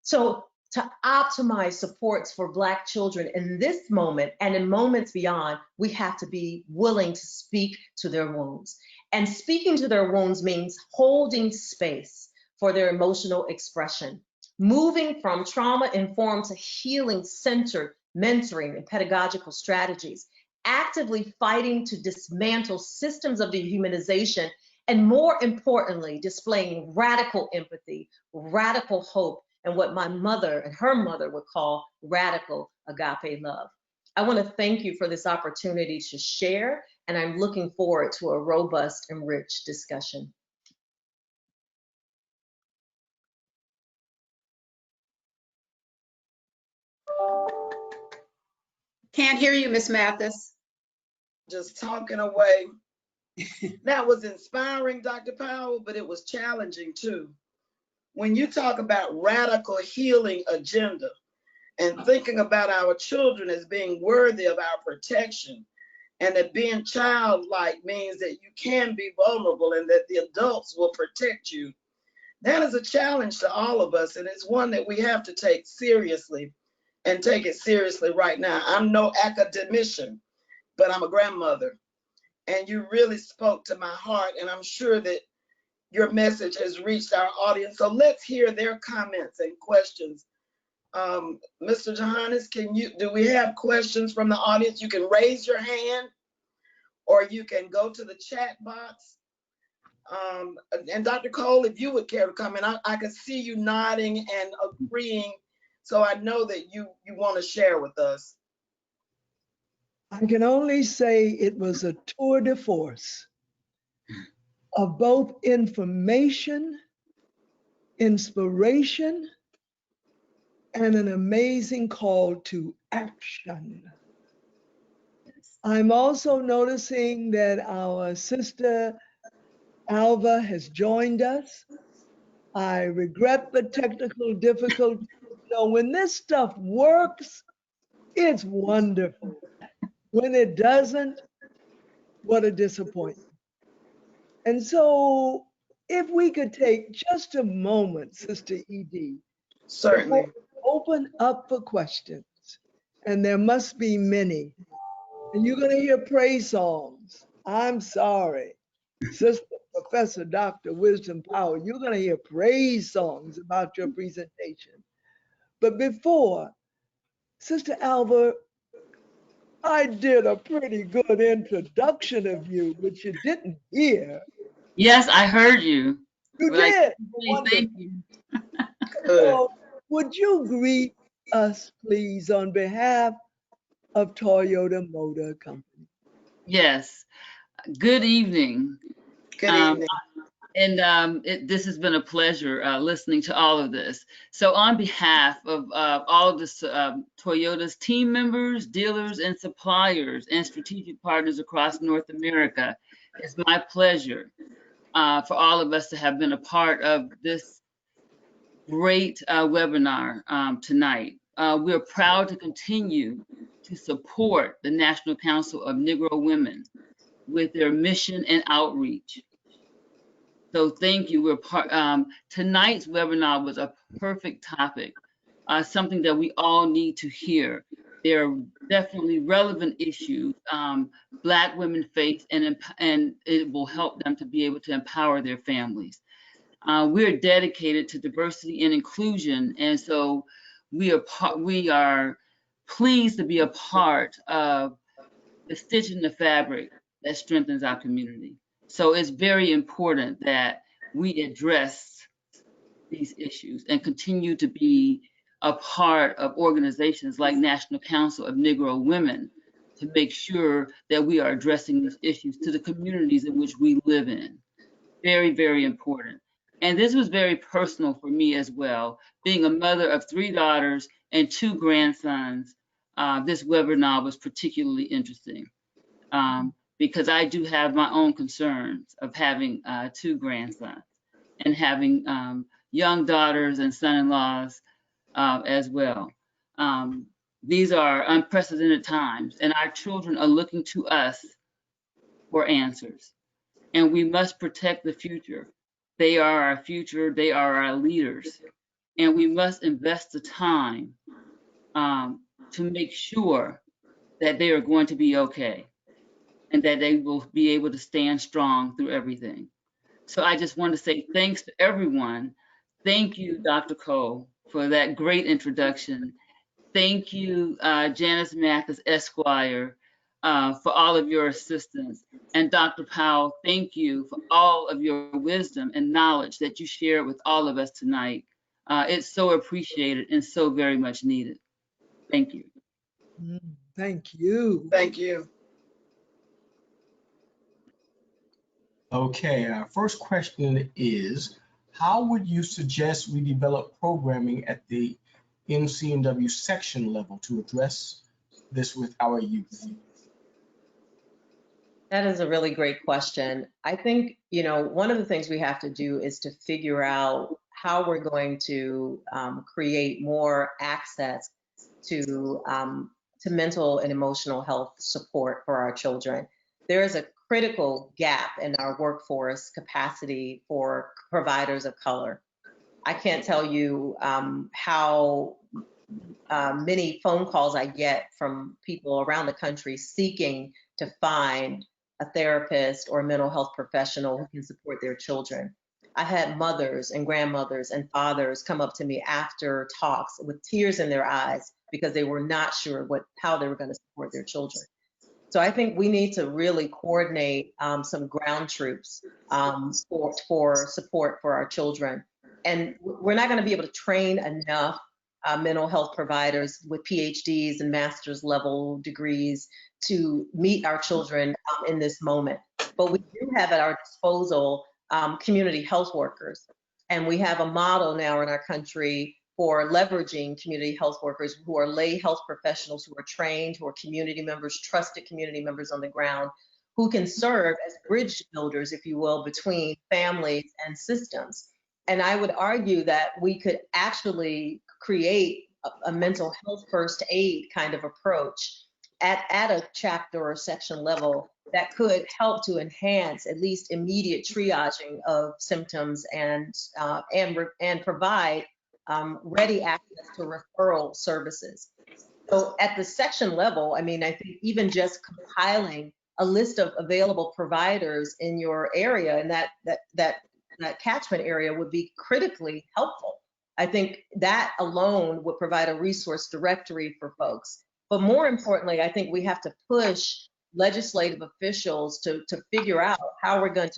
So to optimize supports for Black children in this moment and in moments beyond, we have to be willing to speak to their wounds. And speaking to their wounds means holding space for their emotional expression, moving from trauma-informed to healing-centered mentoring and pedagogical strategies, actively fighting to dismantle systems of dehumanization, and more importantly, displaying radical empathy, radical hope, and what my mother and her mother would call radical agape love. I want to thank you for this opportunity to share, and I'm looking forward to a robust and rich discussion. Can't hear you, Miss Mathis. Just talking away. That was inspiring, Dr. Powell, but it was challenging too. When you talk about radical healing agenda and thinking about our children as being worthy of our protection, and that being childlike means that you can be vulnerable and that the adults will protect you, that is a challenge to all of us, and it's one that we have to take seriously and take it seriously right now. I'm no academician, but I'm a grandmother, and you really spoke to my heart, and I'm sure that your message has reached our audience. So let's hear their comments and questions. Mr. Johannes, do we have questions from the audience? You can raise your hand or you can go to the chat box. And Dr. Cole, if you would care to come in, I can see you nodding and agreeing. So I know that you want to share with us. I can only say it was a tour de force of both information, inspiration, and an amazing call to action. I'm also noticing that our sister Alva has joined us. I regret the technical difficulty. You know, when this stuff works, it's wonderful. When it doesn't, what a disappointment. And so if we could take just a moment, Sister Edie, Certainly. before we open up for questions, and there must be many, and you're going to hear praise songs. I'm sorry, Sister Professor Dr. Wisdom Power, you're going to hear praise songs about your presentation. But before, Sister Alva, I did a pretty good introduction of you, which you didn't hear. Yes, I heard you. You Like, did. thank you. Good. So would you greet us, please, on behalf of Toyota Motor Company? Yes. Good evening. Good Um, evening. this has been a pleasure listening to all of this. So, on behalf of all of the Toyota's team members, dealers, and suppliers and strategic partners across North America, it's my pleasure for all of us to have been a part of this great webinar tonight. We're proud to continue to support the National Council of Negro Women with their mission and outreach. So thank you. Tonight's webinar was a perfect topic, something that we all need to hear. There are definitely relevant issues Black women face, and it will help them to be able to empower their families. We're dedicated to diversity and inclusion, and so we are pleased to be a part of the stitch in the fabric that strengthens our community. So it's very important that we address these issues and continue to be a part of organizations like National Council of Negro Women to make sure that we are addressing these issues to the communities in which we live in. Very, very important. And this was very personal for me as well. Being a mother of 3 daughters and 2 grandsons, this webinar was particularly interesting because I do have my own concerns of having 2 grandsons and having young daughters and son-in-laws as well. These are unprecedented times, and our children are looking to us for answers. And we must protect the future. They are our future, they are our leaders. And we must invest the time to make sure that they are going to be okay and that they will be able to stand strong through everything. So I just want to say thanks to everyone. Thank you, Dr. Cole, for that great introduction. Thank you, Janice Mathis, Esquire, for all of your assistance. And Dr. Powell, thank you for all of your wisdom and knowledge that you shared with all of us tonight. It's so appreciated and so very much needed. Thank you. Thank you. Thank you. Okay, our first question is, how would you suggest we develop programming at the NCNW section level to address this with our youth? That is a really great question. I think, one of the things we have to do is to figure out how we're going to create more access to mental and emotional health support for our children. There is a critical gap in our workforce capacity for providers of color. I can't tell you how many phone calls I get from people around the country seeking to find a therapist or a mental health professional who can support their children. I had mothers and grandmothers and fathers come up to me after talks with tears in their eyes because they were not sure how they were going to support their children. So I think we need to really coordinate some ground troops for support for our children. And we're not going to be able to train enough mental health providers with PhDs and master's level degrees to meet our children in this moment. But we do have at our disposal community health workers. And we have a model now in our country for leveraging community health workers who are lay health professionals who are trained, who are community members, trusted community members on the ground, who can serve as bridge builders, if you will, between families and systems. And I would argue that we could actually create a mental health first aid kind of approach at a chapter or section level that could help to enhance at least immediate triaging of symptoms and provide ready access to referral services. So at the section level, I mean, I think even just compiling a list of available providers in your area and that catchment area would be critically helpful. I think that alone would provide a resource directory for folks. But more importantly, I think we have to push legislative officials to figure out how we're going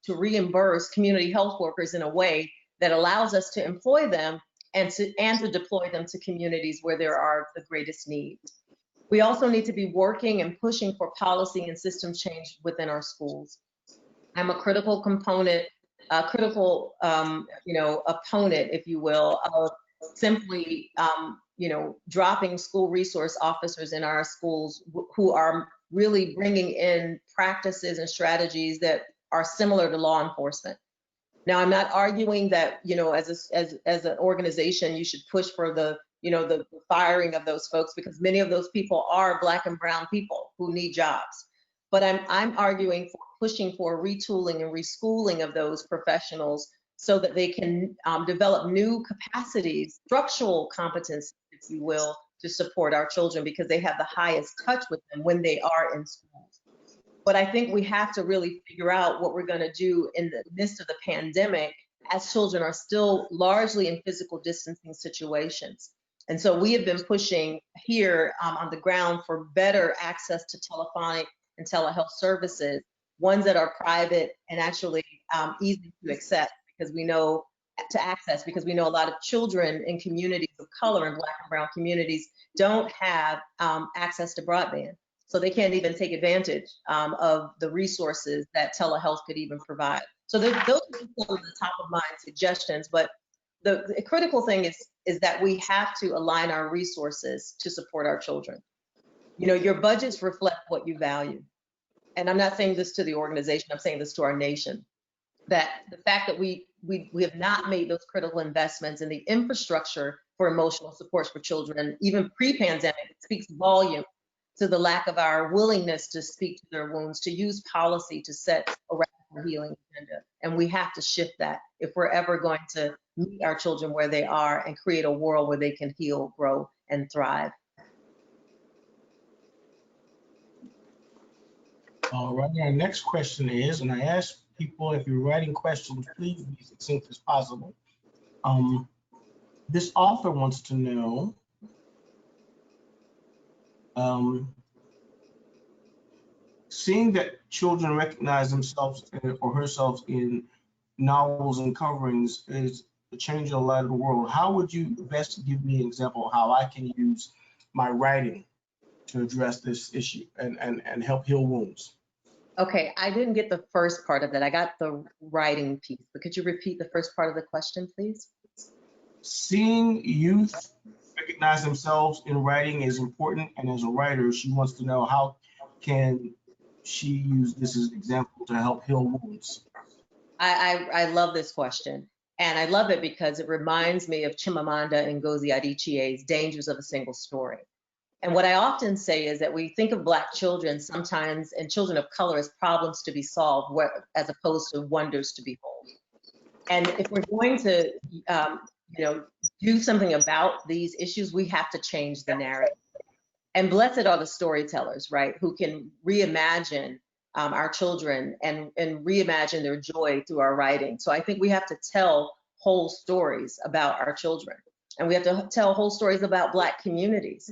to reimburse community health workers in a way that allows us to employ them and to deploy them to communities where there are the greatest needs. We also need to be working and pushing for policy and system change within our schools. I'm a critical component, opponent, if you will, of simply, dropping school resource officers in our schools who are really bringing in practices and strategies that are similar to law enforcement. Now, I'm not arguing that, as an organization, you should push for the firing of those folks, because many of those people are Black and brown people who need jobs. But I'm arguing for pushing for retooling and reschooling of those professionals so that they can develop new capacities, structural competence, if you will, to support our children, because they have the highest touch with them when they are in schools. But I think we have to really figure out what we're going to do in the midst of the pandemic, as children are still largely in physical distancing situations. And so we have been pushing here on the ground for better access to telephonic and telehealth services, ones that are private and actually easy to accept, because we know because we know a lot of children in communities of color and Black and brown communities don't have access to broadband. So they can't even take advantage of the resources that telehealth could even provide. So those are some of the top of mind suggestions, but the critical thing is that we have to align our resources to support our children. Your budgets reflect what you value. And I'm not saying this to the organization, I'm saying this to our nation, that the fact that we have not made those critical investments in the infrastructure for emotional supports for children, even pre-pandemic, it speaks volume to the lack of our willingness to speak to their wounds, to use policy to set a radical healing agenda. And we have to shift that if we're ever going to meet our children where they are and create a world where they can heal, grow, and thrive. All right, our next question is, and I ask people, if you're writing questions, please be succinct as possible. This author wants to know, seeing that children recognize themselves or herself in novels and coverings is a change in the light of the world. How would you best give me an example of how I can use my writing to address this issue and help heal wounds? Okay, I didn't get the first part of that. I got the writing piece, but could you repeat the first part of the question, please? Seeing youth recognize themselves in writing is important, and as a writer, she wants to know how can she use this as an example to help heal wounds. I love this question, and I love it because it reminds me of Chimamanda Ngozi Adichie's Dangers of a Single Story. And what I often say is that we think of Black children sometimes and children of color as problems to be solved, as opposed to wonders to behold. And if we're going to, do something about these issues, we have to change the narrative. And blessed are the storytellers, right, who can reimagine our children and reimagine their joy through our writing. So I think we have to tell whole stories about our children, and we have to tell whole stories about Black communities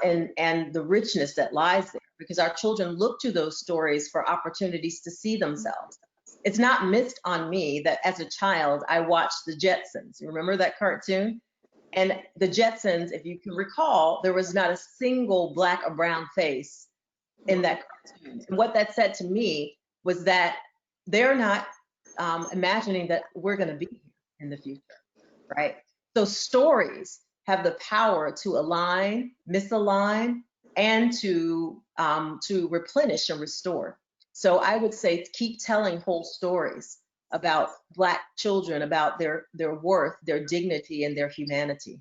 and the richness that lies there, because our children look to those stories for opportunities to see themselves. It's not missed on me that as a child, I watched the Jetsons. You remember that cartoon? And the Jetsons, if you can recall, there was not a single Black or brown face in that cartoon. And what that said to me was that they're not imagining that we're going to be here in the future, right? So stories have the power to align, misalign, and to replenish and restore. So I would say keep telling whole stories about Black children, about their worth, their dignity, and their humanity.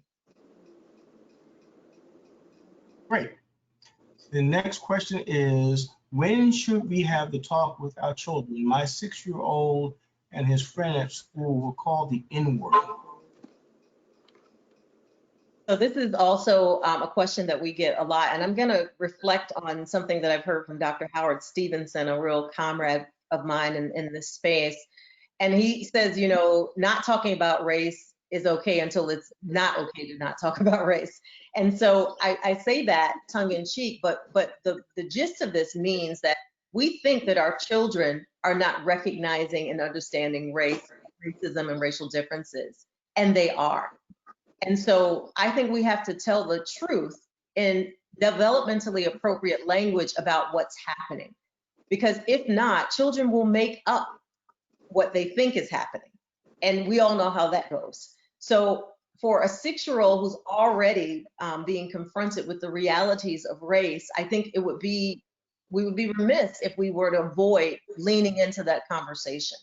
Great. The next question is, when should we have the talk with our children? My 6-year-old and his friend at school were called the N-word. So this is also a question that we get a lot, and I'm going to reflect on something that I've heard from Dr. Howard Stevenson, a real comrade of mine in this space. And he says, you know, not talking about race is okay until it's not okay to not talk about race. And so I say that tongue in cheek, but the gist of this means that we think that our children are not recognizing and understanding race, racism, and racial differences, and they are. And so I think we have to tell the truth in developmentally appropriate language about what's happening. Because if not, children will make up what they think is happening. And we all know how that goes. So for a 6-year-old who's already being confronted with the realities of race, I think we would be remiss if we were to avoid leaning into that conversation.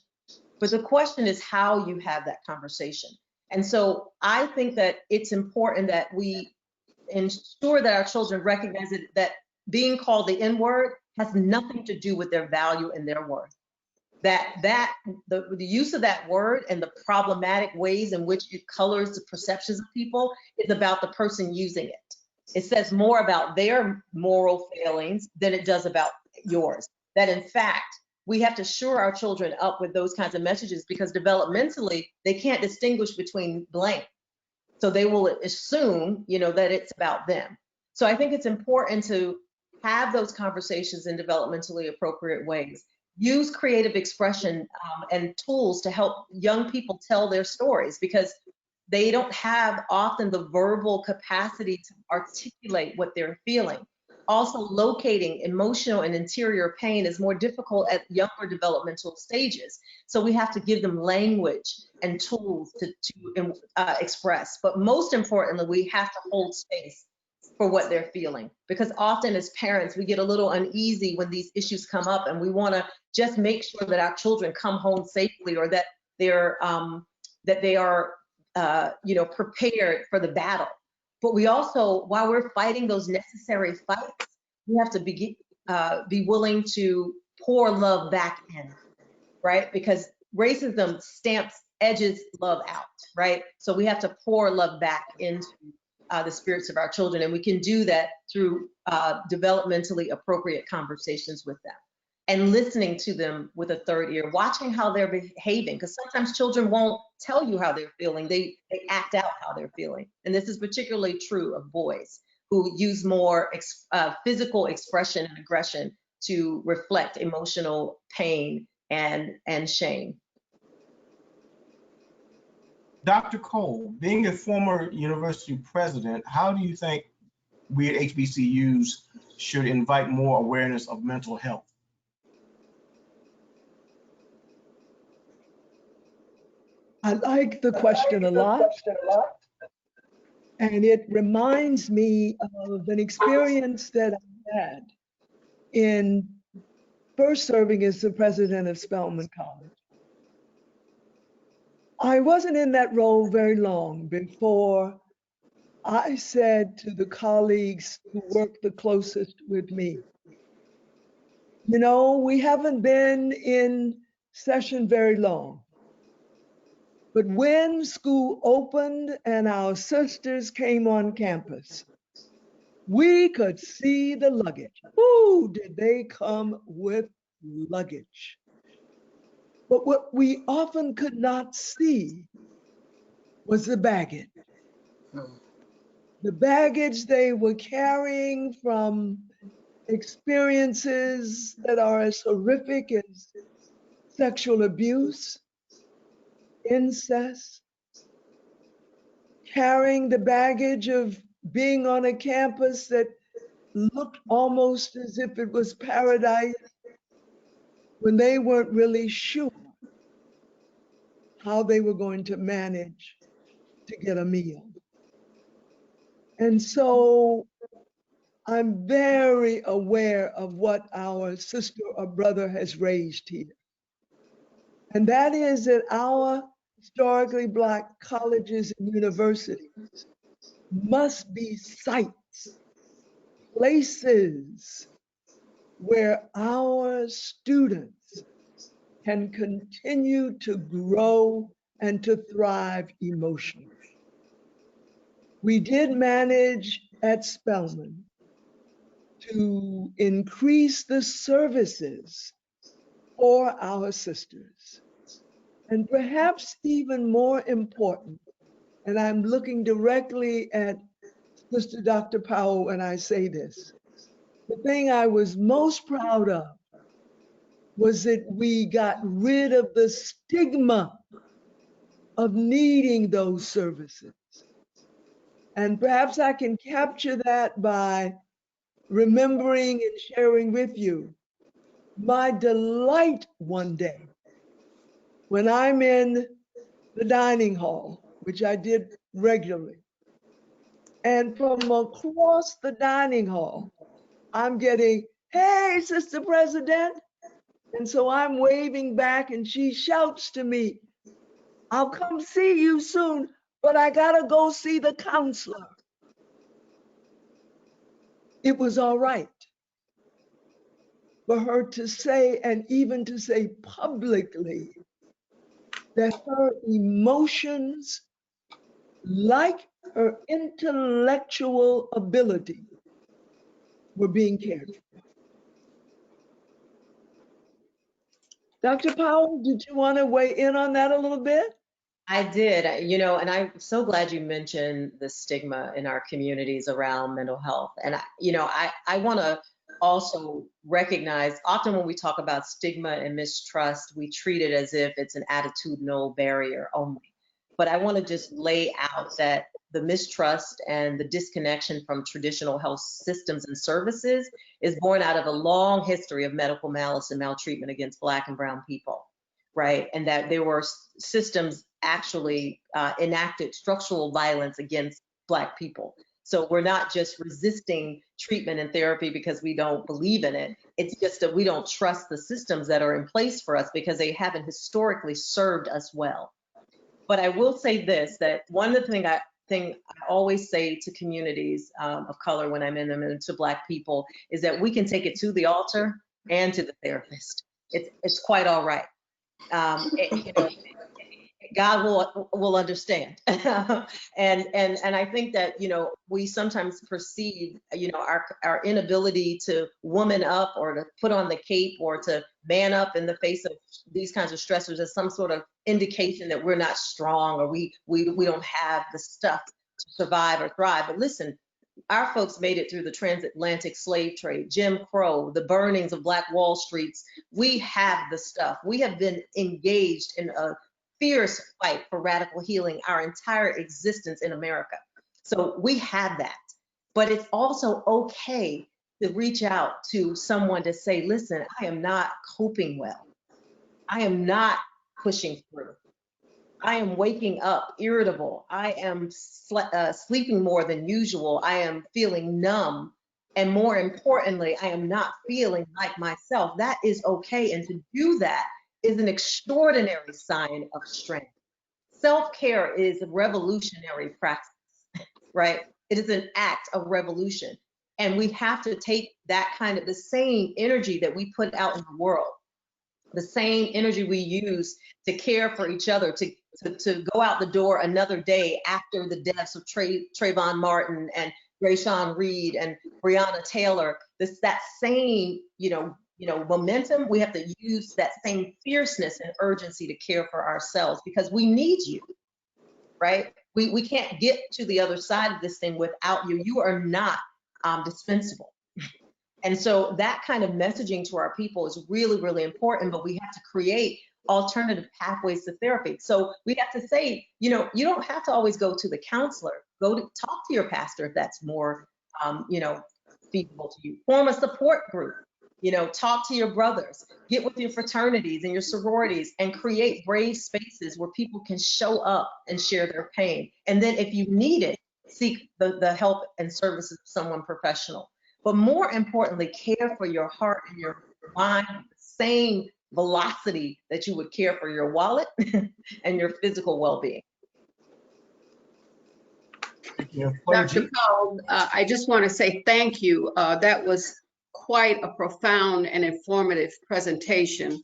But the question is how you have that conversation. And so I think that it's important that we ensure that our children recognize that being called the N-word has nothing to do with their value and their worth. The use of that word and the problematic ways in which it colors the perceptions of people is about the person using it. It says more about their moral failings than it does about yours. That in fact, we have to shore our children up with those kinds of messages, because developmentally, they can't distinguish between blame. So they will assume, you know, that it's about them. So I think it's important to have those conversations in developmentally appropriate ways. Use creative expression and tools to help young people tell their stories, because they don't have often the verbal capacity to articulate what they're feeling. Also, locating emotional and interior pain is more difficult at younger developmental stages. So we have to give them language and tools to express. But most importantly, we have to hold space for what they're feeling. Because often as parents, we get a little uneasy when these issues come up, and we want to just make sure that our children come home safely, or that they are prepared for the battle. But we also, while we're fighting those necessary fights, we have to be willing to pour love back in, right? Because racism edges love out, right? So we have to pour love back into the spirits of our children, and we can do that through developmentally appropriate conversations with them, and listening to them with a third ear, watching how they're behaving, because sometimes children won't tell you how they're feeling. They act out how they're feeling. And this is particularly true of boys, who use more physical expression and aggression to reflect emotional pain and shame. Dr. Cole, being a former university president, how do you think we at HBCUs should invite more awareness of mental health? I like the question a lot. And it reminds me of an experience that I had in first serving as the president of Spelman College. I wasn't in that role very long before I said to the colleagues who worked the closest with me, you know, we haven't been in session very long. But when school opened and our sisters came on campus, we could see the luggage. Ooh, did they come with luggage? But what we often could not see was the baggage. The baggage they were carrying from experiences that are as horrific as sexual abuse, incest, carrying the baggage of being on a campus that looked almost as if it was paradise, when they weren't really sure how they were going to manage to get a meal. And so I'm very aware of what our sister or brother has raised here. And that is that our historically Black colleges and universities must be sites, places where our students can continue to grow and to thrive emotionally. We did manage at Spelman to increase the services for our sisters. And perhaps even more important, and I'm looking directly at Sister Dr. Powell when I say this, the thing I was most proud of was that we got rid of the stigma of needing those services. And perhaps I can capture that by remembering and sharing with you my delight one day when I'm in the dining hall, which I did regularly. And from across the dining hall, I'm getting, "Hey, Sister President." And so I'm waving back and she shouts to me, "I'll come see you soon, but I gotta go see the counselor." It was all right for her to say, and even to say publicly, that her emotions, like her intellectual ability, were being cared for. Dr. Powell, did you want to weigh in on that a little bit? I did, and I'm so glad you mentioned the stigma in our communities around mental health. And, I want to also recognize, often when we talk about stigma and mistrust, we treat it as if it's an attitudinal barrier only. But I want to just lay out that the mistrust and the disconnection from traditional health systems and services is born out of a long history of medical malice and maltreatment against Black and Brown people, right? And that there were systems actually enacted structural violence against Black people. So we're not just resisting treatment and therapy because we don't believe in it. It's just that we don't trust the systems that are in place for us because they haven't historically served us well. But I will say this, that one of the things I always say to communities of color when I'm in them and to Black people is that we can take it to the altar and to the therapist. It's quite all right. God will understand. and I think that, we sometimes perceive, our inability to woman up or to put on the cape or to man up in the face of these kinds of stressors as some sort of indication that we're not strong or we don't have the stuff to survive or thrive. But listen, our folks made it through the transatlantic slave trade, Jim Crow, the burnings of Black Wall Streets. We have the stuff. We have been engaged in a fierce fight for radical healing our entire existence in America. So we have that. But it's also okay to reach out to someone to say, listen, I am not coping well. I am not pushing through. I am waking up irritable. I am sleeping more than usual. I am feeling numb. And more importantly, I am not feeling like myself. That is okay. And to do that is an extraordinary sign of strength. Self-care is a revolutionary practice, right? It is an act of revolution. And we have to take that kind of the same energy that we put out in the world, the same energy we use to care for each other, to go out the door another day after the deaths of Trayvon Martin and Rayshawn Reed and Breonna Taylor. That same, momentum, we have to use that same fierceness and urgency to care for ourselves because we need you, right? We can't get to the other side of this thing without you. You are not dispensable. And so that kind of messaging to our people is really, really important, but we have to create alternative pathways to therapy. So we have to say, you don't have to always go to the counselor. Go to talk to your pastor if that's more, feasible to you. Form a support group. You know, talk to your brothers, get with your fraternities and your sororities, and create brave spaces where people can show up and share their pain. And then if you need it, seek the help and services of someone professional. But more importantly, care for your heart and your mind with the same velocity that you would care for your wallet and your physical well-being. Dr. Powell, I just want to say thank you. That was quite a profound and informative presentation.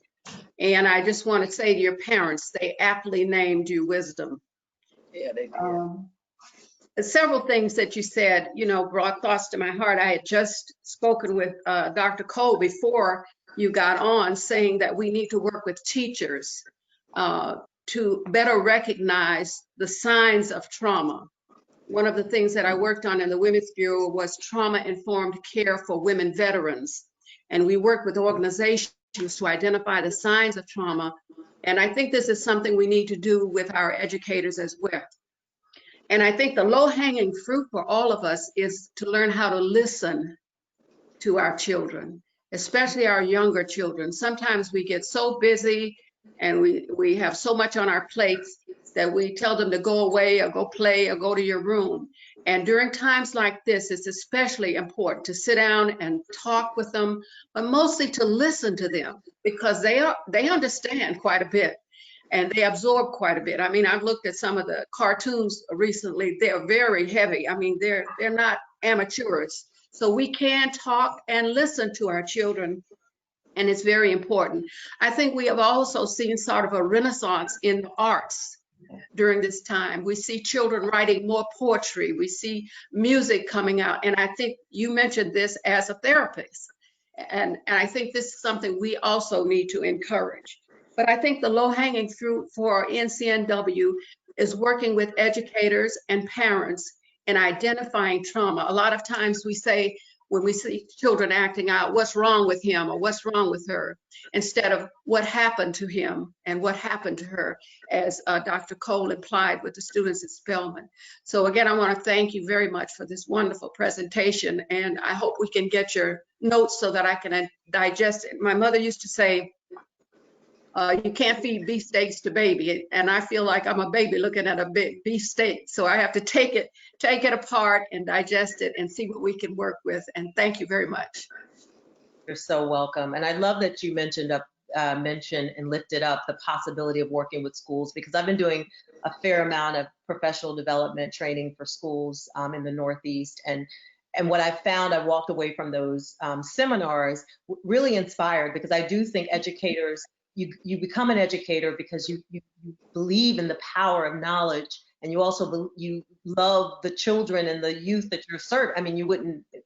And I just want to say to your parents, they aptly named you wisdom. Yeah, they did. Several things that you said, you know, brought thoughts to my heart. I had just spoken with Dr. Cole before you got on, saying that we need to work with teachers to better recognize the signs of trauma. One of the things that I worked on in the Women's Bureau was trauma-informed care for women veterans. And we work with organizations to identify the signs of trauma. And I think this is something we need to do with our educators as well. And I think the low-hanging fruit for all of us is to learn how to listen to our children, especially our younger children. Sometimes we get so busy and we have so much on our plates that we tell them to go away or go play or go to your room. And during times like this, it's especially important to sit down and talk with them, but mostly to listen to them, because they understand quite a bit and they absorb quite a bit. I mean, I've looked at some of the cartoons recently. They're very heavy. I mean, they're not amateurs. So we can talk and listen to our children, and it's very important. I think we have also seen sort of a renaissance in the arts during this time. We see children writing more poetry. We see music coming out. And I think you mentioned this as a therapist. And I think this is something we also need to encourage. But I think the low-hanging fruit for NCNW is working with educators and parents in identifying trauma. A lot of times we say, when we see children acting out, what's wrong with him or what's wrong with her, instead of what happened to him and what happened to her, as Dr. Cole implied with the students at Spelman. So again, I want to thank you very much for this wonderful presentation, and I hope we can get your notes so that I can digest it. My mother used to say, you can't feed beefsteaks to baby, and I feel like I'm a baby looking at a big beefsteak. So I have to take it apart and digest it and see what we can work with. And thank you very much. You're so welcome. And I love that you mentioned and lifted up the possibility of working with schools, because I've been doing a fair amount of professional development training for schools in the Northeast. And what I found, I walked away from those seminars really inspired, because I do think educators, you become an educator because you believe in the power of knowledge, and you also you love the children and the youth that you're serving. I mean,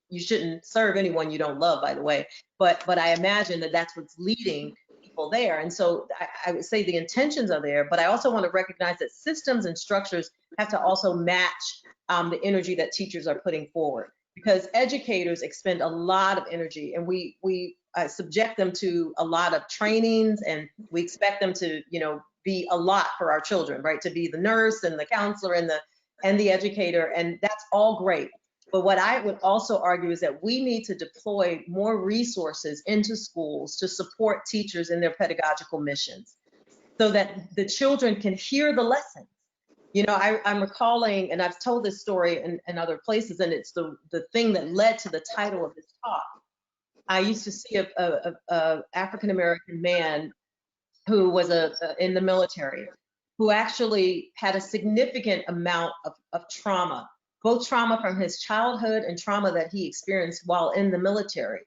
you shouldn't serve anyone you don't love, by the way, but I imagine that that's what's leading people there. And so I would say the intentions are there, but I also want to recognize that systems and structures have to also match the energy that teachers are putting forward, because educators expend a lot of energy, and we subject them to a lot of trainings, and we expect them to, be a lot for our children, right? To be the nurse and the counselor and the educator, and that's all great. But what I would also argue is that we need to deploy more resources into schools to support teachers in their pedagogical missions, so that the children can hear the lessons. I'm recalling, and I've told this story in other places, and it's the thing that led to the title of this talk. I used to see a African-American man who was in the military, who actually had a significant amount of trauma, both trauma from his childhood and trauma that he experienced while in the military.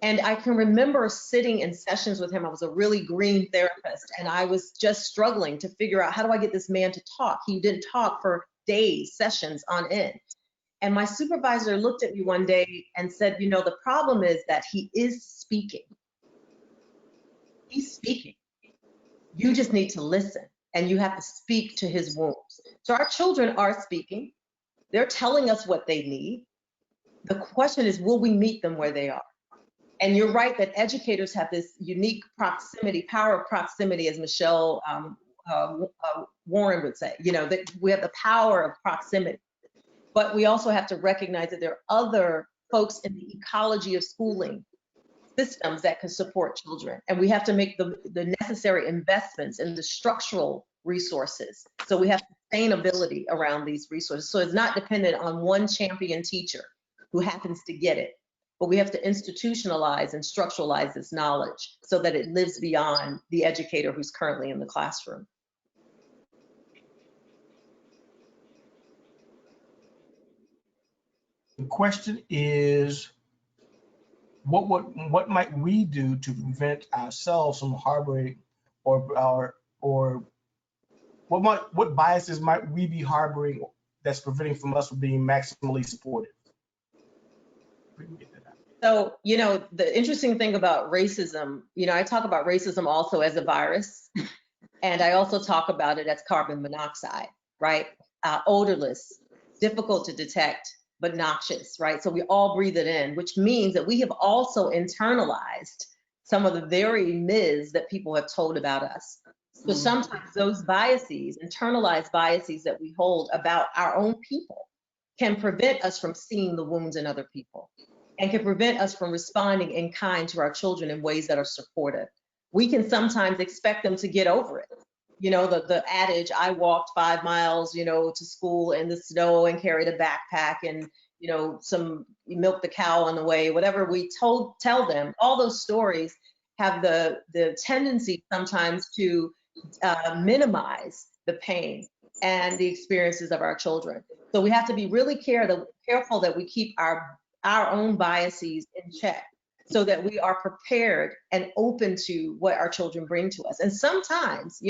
And I can remember sitting in sessions with him. I was a really green therapist, and I was just struggling to figure out, how do I get this man to talk? He didn't talk for days, sessions on end. And my supervisor looked at me one day and said, the problem is that he is speaking. He's speaking. You just need to listen, and you have to speak to his wounds. So our children are speaking. They're telling us what they need. The question is, will we meet them where they are? And you're right that educators have this unique power of proximity, as Michelle Warren would say, that we have the power of proximity. But we also have to recognize that there are other folks in the ecology of schooling systems that can support children. And we have to make the necessary investments in the structural resources. So we have sustainability around these resources. So it's not dependent on one champion teacher who happens to get it, but we have to institutionalize and structuralize this knowledge so that it lives beyond the educator who's currently in the classroom. The question is, what might we do to prevent ourselves from harboring, or what biases might we be harboring that's preventing from us from being maximally supportive? We can get that out. So, the interesting thing about racism, I talk about racism also as a virus, and I also talk about it as carbon monoxide, right? Odorless, difficult to detect, but noxious, right? So we all breathe it in, which means that we have also internalized some of the very myths that people have told about us. So sometimes those biases, internalized biases that we hold about our own people, can prevent us from seeing the wounds in other people and can prevent us from responding in kind to our children in ways that are supportive. We can sometimes expect them to get over it. The adage, I walked 5 miles, to school in the snow and carried a backpack and, milked the cow on the way, whatever we tell them, all those stories have the tendency sometimes to minimize the pain and the experiences of our children. So we have to be really careful that we keep our own biases in check, so that we are prepared and open to what our children bring to us. And sometimes,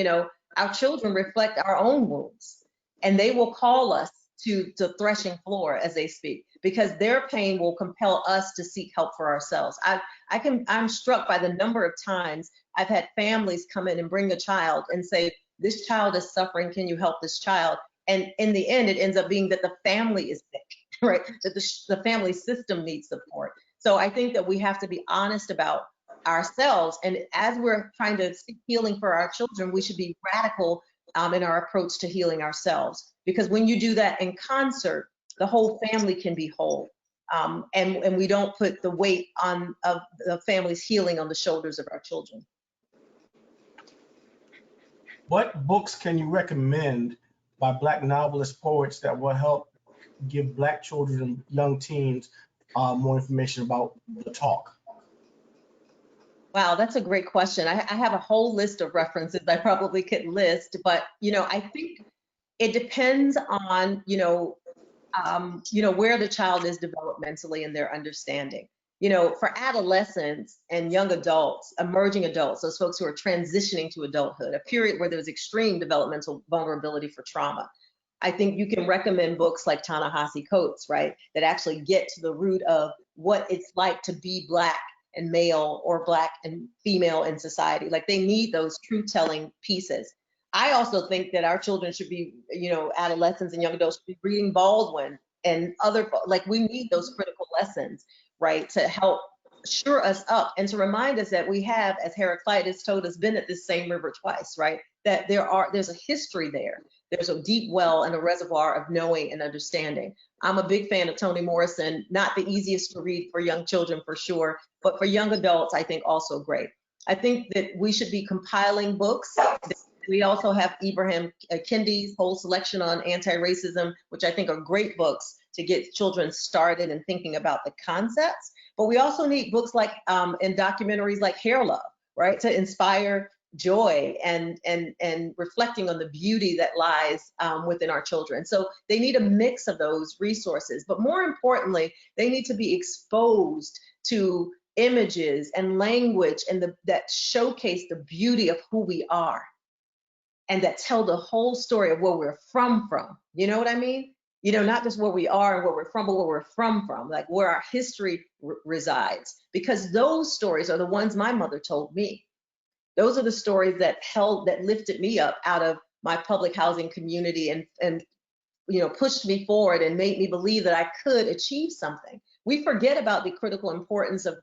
our children reflect our own wounds, and they will call us to the threshing floor, as they speak, because their pain will compel us to seek help for ourselves. I'm struck by the number of times I've had families come in and bring a child and say, this child is suffering, can you help this child? And in the end, it ends up being that the family is sick, right? That the family system needs support. So I think that we have to be honest about ourselves. And as we're trying to seek healing for our children, we should be radical in our approach to healing ourselves. Because when you do that in concert, the whole family can be whole. And we don't put the weight of the family's healing on the shoulders of our children. What books can you recommend by Black novelist poets that will help give Black children and young teens more information about the talk? Wow, that's a great question. I have a whole list of references I probably could list, but I think it depends on where the child is developmentally in their understanding. For adolescents and young adults, emerging adults, those folks who are transitioning to adulthood, a period where there's extreme developmental vulnerability for trauma, I think you can recommend books like Ta-Nehisi Coates, right, that actually get to the root of what it's like to be Black and male, or Black and female in society. Like, they need those truth-telling pieces. I also think that our children should be, adolescents and young adults should be reading Baldwin and other, we need those critical lessons, right, to help shore us up and to remind us that we have, as Heraclitus told us, been at this same river twice, right? That there's a history there. There's a deep well and a reservoir of knowing and understanding. I'm a big fan of Toni Morrison, not the easiest to read for young children for sure, but for young adults, I think also great. I think that we should be compiling books. We also have Ibrahim Kendi's whole selection on anti-racism, which I think are great books to get children started in thinking about the concepts. But we also need books like, and documentaries like Hair Love, right, to inspire joy and reflecting on the beauty that lies within our children. So they need a mix of those resources, but more importantly, they need to be exposed to images and language that showcase the beauty of who we are and that tell the whole story of where we're from. You know what I mean? Not just where we are and where we're from, but where we're from, like where our history resides. Because those stories are the ones my mother told me. Those are the stories that lifted me up out of my public housing community and pushed me forward and made me believe that I could achieve something. We forget about the critical importance of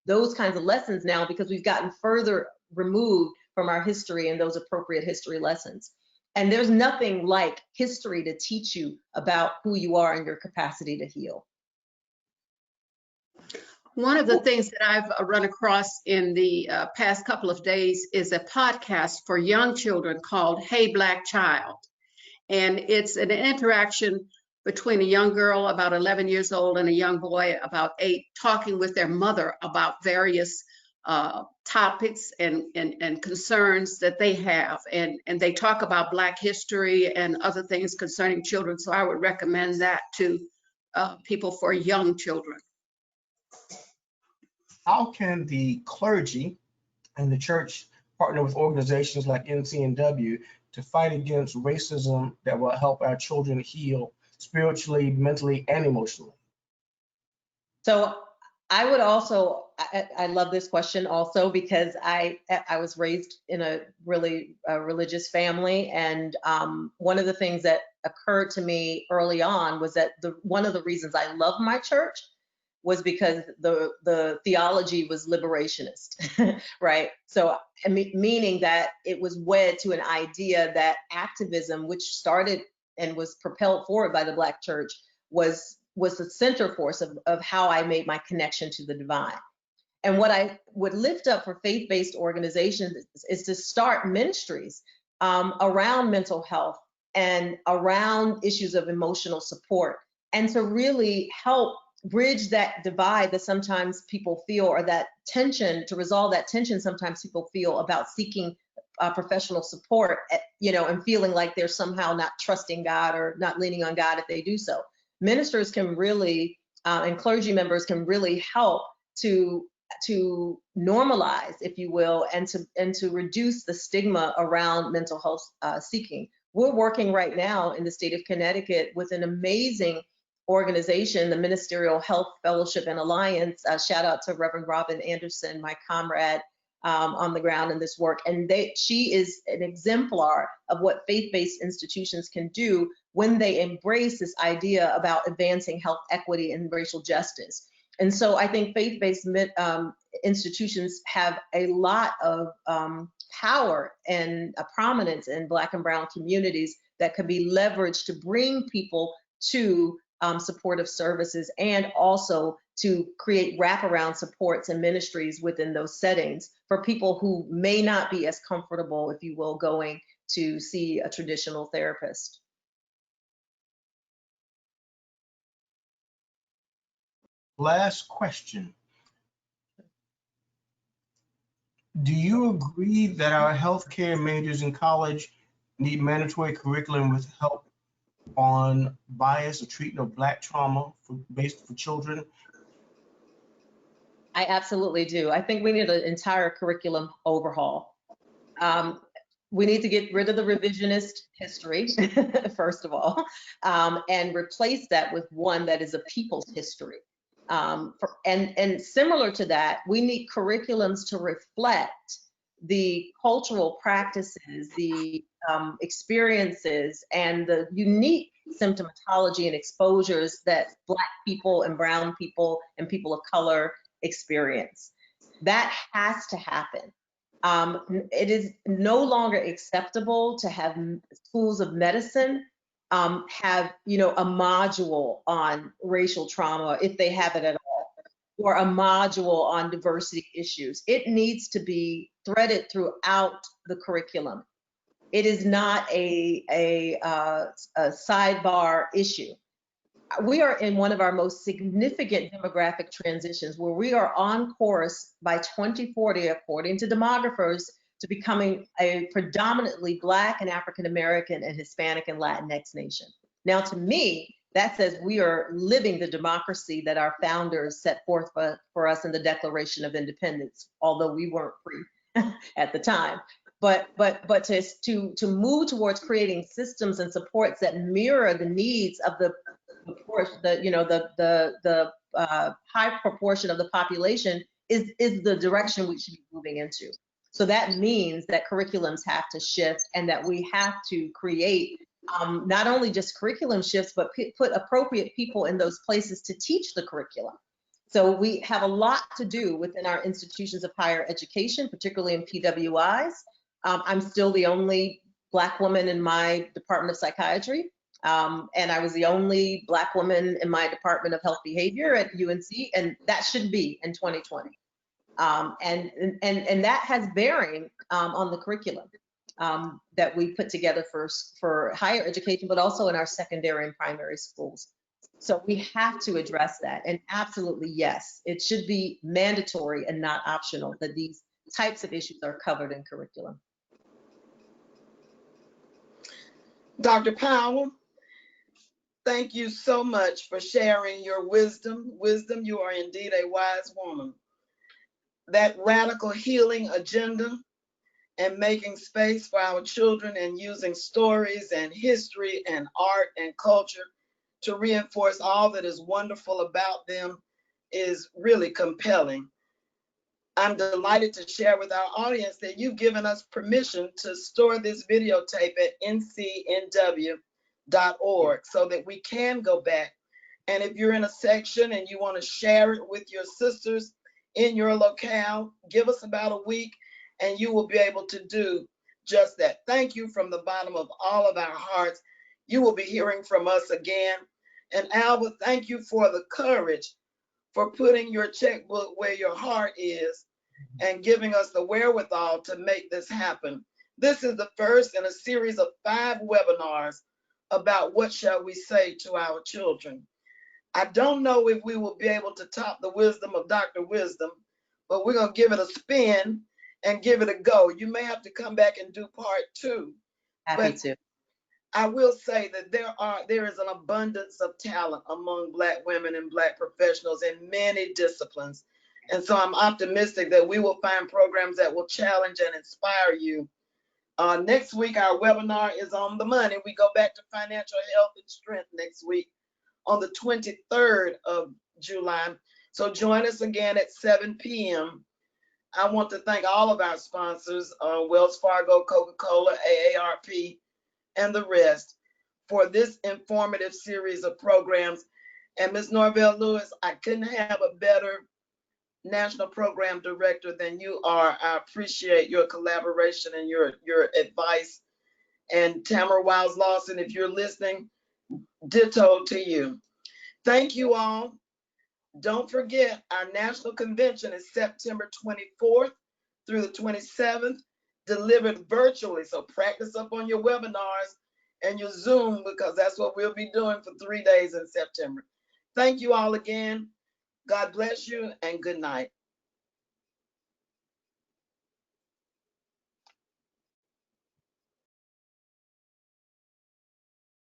those kinds of lessons now because we've gotten further removed from our history and those appropriate history lessons. And there's nothing like history to teach you about who you are and your capacity to heal. One of the things that I've run across in the past couple of days is a podcast for young children called Hey Black Child. And it's an interaction between a young girl about 11 years old and a young boy about 8, talking with their mother about various topics and concerns that they have. And they talk about Black history and other things concerning children. So I would recommend that to people for young children. How can the clergy and the church partner with organizations like NCNW to fight against racism that will help our children heal spiritually, mentally, and emotionally? So I would also, I love this question also because I was raised in a really religious family, and one of the things that occurred to me early on was that one of the reasons I love my church was because the theology was liberationist, right? So meaning that it was wed to an idea that activism, which started and was propelled forward by the Black church, was the center force of how I made my connection to the divine. And what I would lift up for faith-based organizations is to start ministries around mental health and around issues of emotional support, and to really help bridge that divide that sometimes people feel, or that tension, to resolve that tension sometimes people feel about seeking professional support, and feeling like they're somehow not trusting God or not leaning on God if they do so. Ministers can really, and clergy members can really help to normalize, if you will, and to reduce the stigma around mental health seeking. We're working right now in the state of Connecticut with an amazing organization, the Ministerial Health Fellowship and Alliance. Shout out to Reverend Robin Anderson, my comrade on the ground in this work. And she is an exemplar of what faith-based institutions can do when they embrace this idea about advancing health equity and racial justice. And so I think faith-based institutions have a lot of power and prominence in Black and Brown communities that could be leveraged to bring people to supportive services, and also to create wraparound supports and ministries within those settings for people who may not be as comfortable, if you will, going to see a traditional therapist. Last question. Do you agree that our healthcare majors in college need mandatory curriculum with help on bias or treatment of Black trauma based for children? I absolutely do. I think we need an entire curriculum overhaul. We need to get rid of the revisionist history, first of all, and replace that with one that is a people's history. And similar to that, we need curriculums to reflect the cultural practices, the experiences, and the unique symptomatology and exposures that Black people and brown people and people of color experience. That has to happen. It is no longer acceptable to have schools of medicine have, a module on racial trauma, if they have it at all, or a module on diversity issues. It needs to be threaded throughout the curriculum. It is not a sidebar issue. We are in one of our most significant demographic transitions, where we are on course by 2040, according to demographers, to becoming a predominantly Black and African American and Hispanic and Latinx nation. Now, to me, that says we are living the democracy that our founders set forth for us in the Declaration of Independence, although we weren't free at the time. But to move towards creating systems and supports that mirror the needs of the high proportion of the population is the direction we should be moving into. So that means that curriculums have to shift, and that we have to create not only just curriculum shifts, but put appropriate people in those places to teach the curriculum. So we have a lot to do within our institutions of higher education, particularly in PWIs. I'm still the only Black woman in my Department of Psychiatry. And I was the only Black woman in my Department of Health Behavior at UNC, and that should be in 2020. And that has bearing on the curriculum that we put together for higher education, but also in our secondary and primary schools. So we have to address that. And absolutely, yes, it should be mandatory and not optional that these types of issues are covered in curriculum. Dr. Powell, thank you so much for sharing your wisdom. Wisdom, you are indeed a wise woman. That radical healing agenda and making space for our children and using stories and history and art and culture to reinforce all that is wonderful about them is really compelling. I'm delighted to share with our audience that you've given us permission to store this videotape at ncnw.org so that we can go back. And if you're in a section and you want to share it with your sisters in your locale, give us about a week and you will be able to do just that. Thank you from the bottom of all of our hearts. You will be hearing from us again. And Alba, thank you for the courage for putting your checkbook where your heart is and giving us the wherewithal to make this happen. This is the first in a series of 5 webinars about what shall we say to our children. I don't know if we will be able to top the wisdom of Dr. Wisdom, but we're going to give it a spin and give it a go. You may have to come back and do part 2. Happy to. I will say that there is an abundance of talent among Black women and Black professionals in many disciplines. And so I'm optimistic that we will find programs that will challenge and inspire you. Next week, our webinar is on the money. We go back to financial health and strength next week on the 23rd of July. So join us again at 7 p.m. I want to thank all of our sponsors, Wells Fargo, Coca-Cola, AARP, and the rest for this informative series of programs. And Ms. Norvell Lewis, I couldn't have a better national program director than you are. I appreciate your collaboration and your advice. And Tamara Wiles Lawson, if you're listening, ditto to you. Thank you all. Don't forget, our national convention is September 24th through the 27th, delivered virtually. So practice up on your webinars and your Zoom, because that's what we'll be doing for 3 days in September. Thank you all again. God bless you and good night.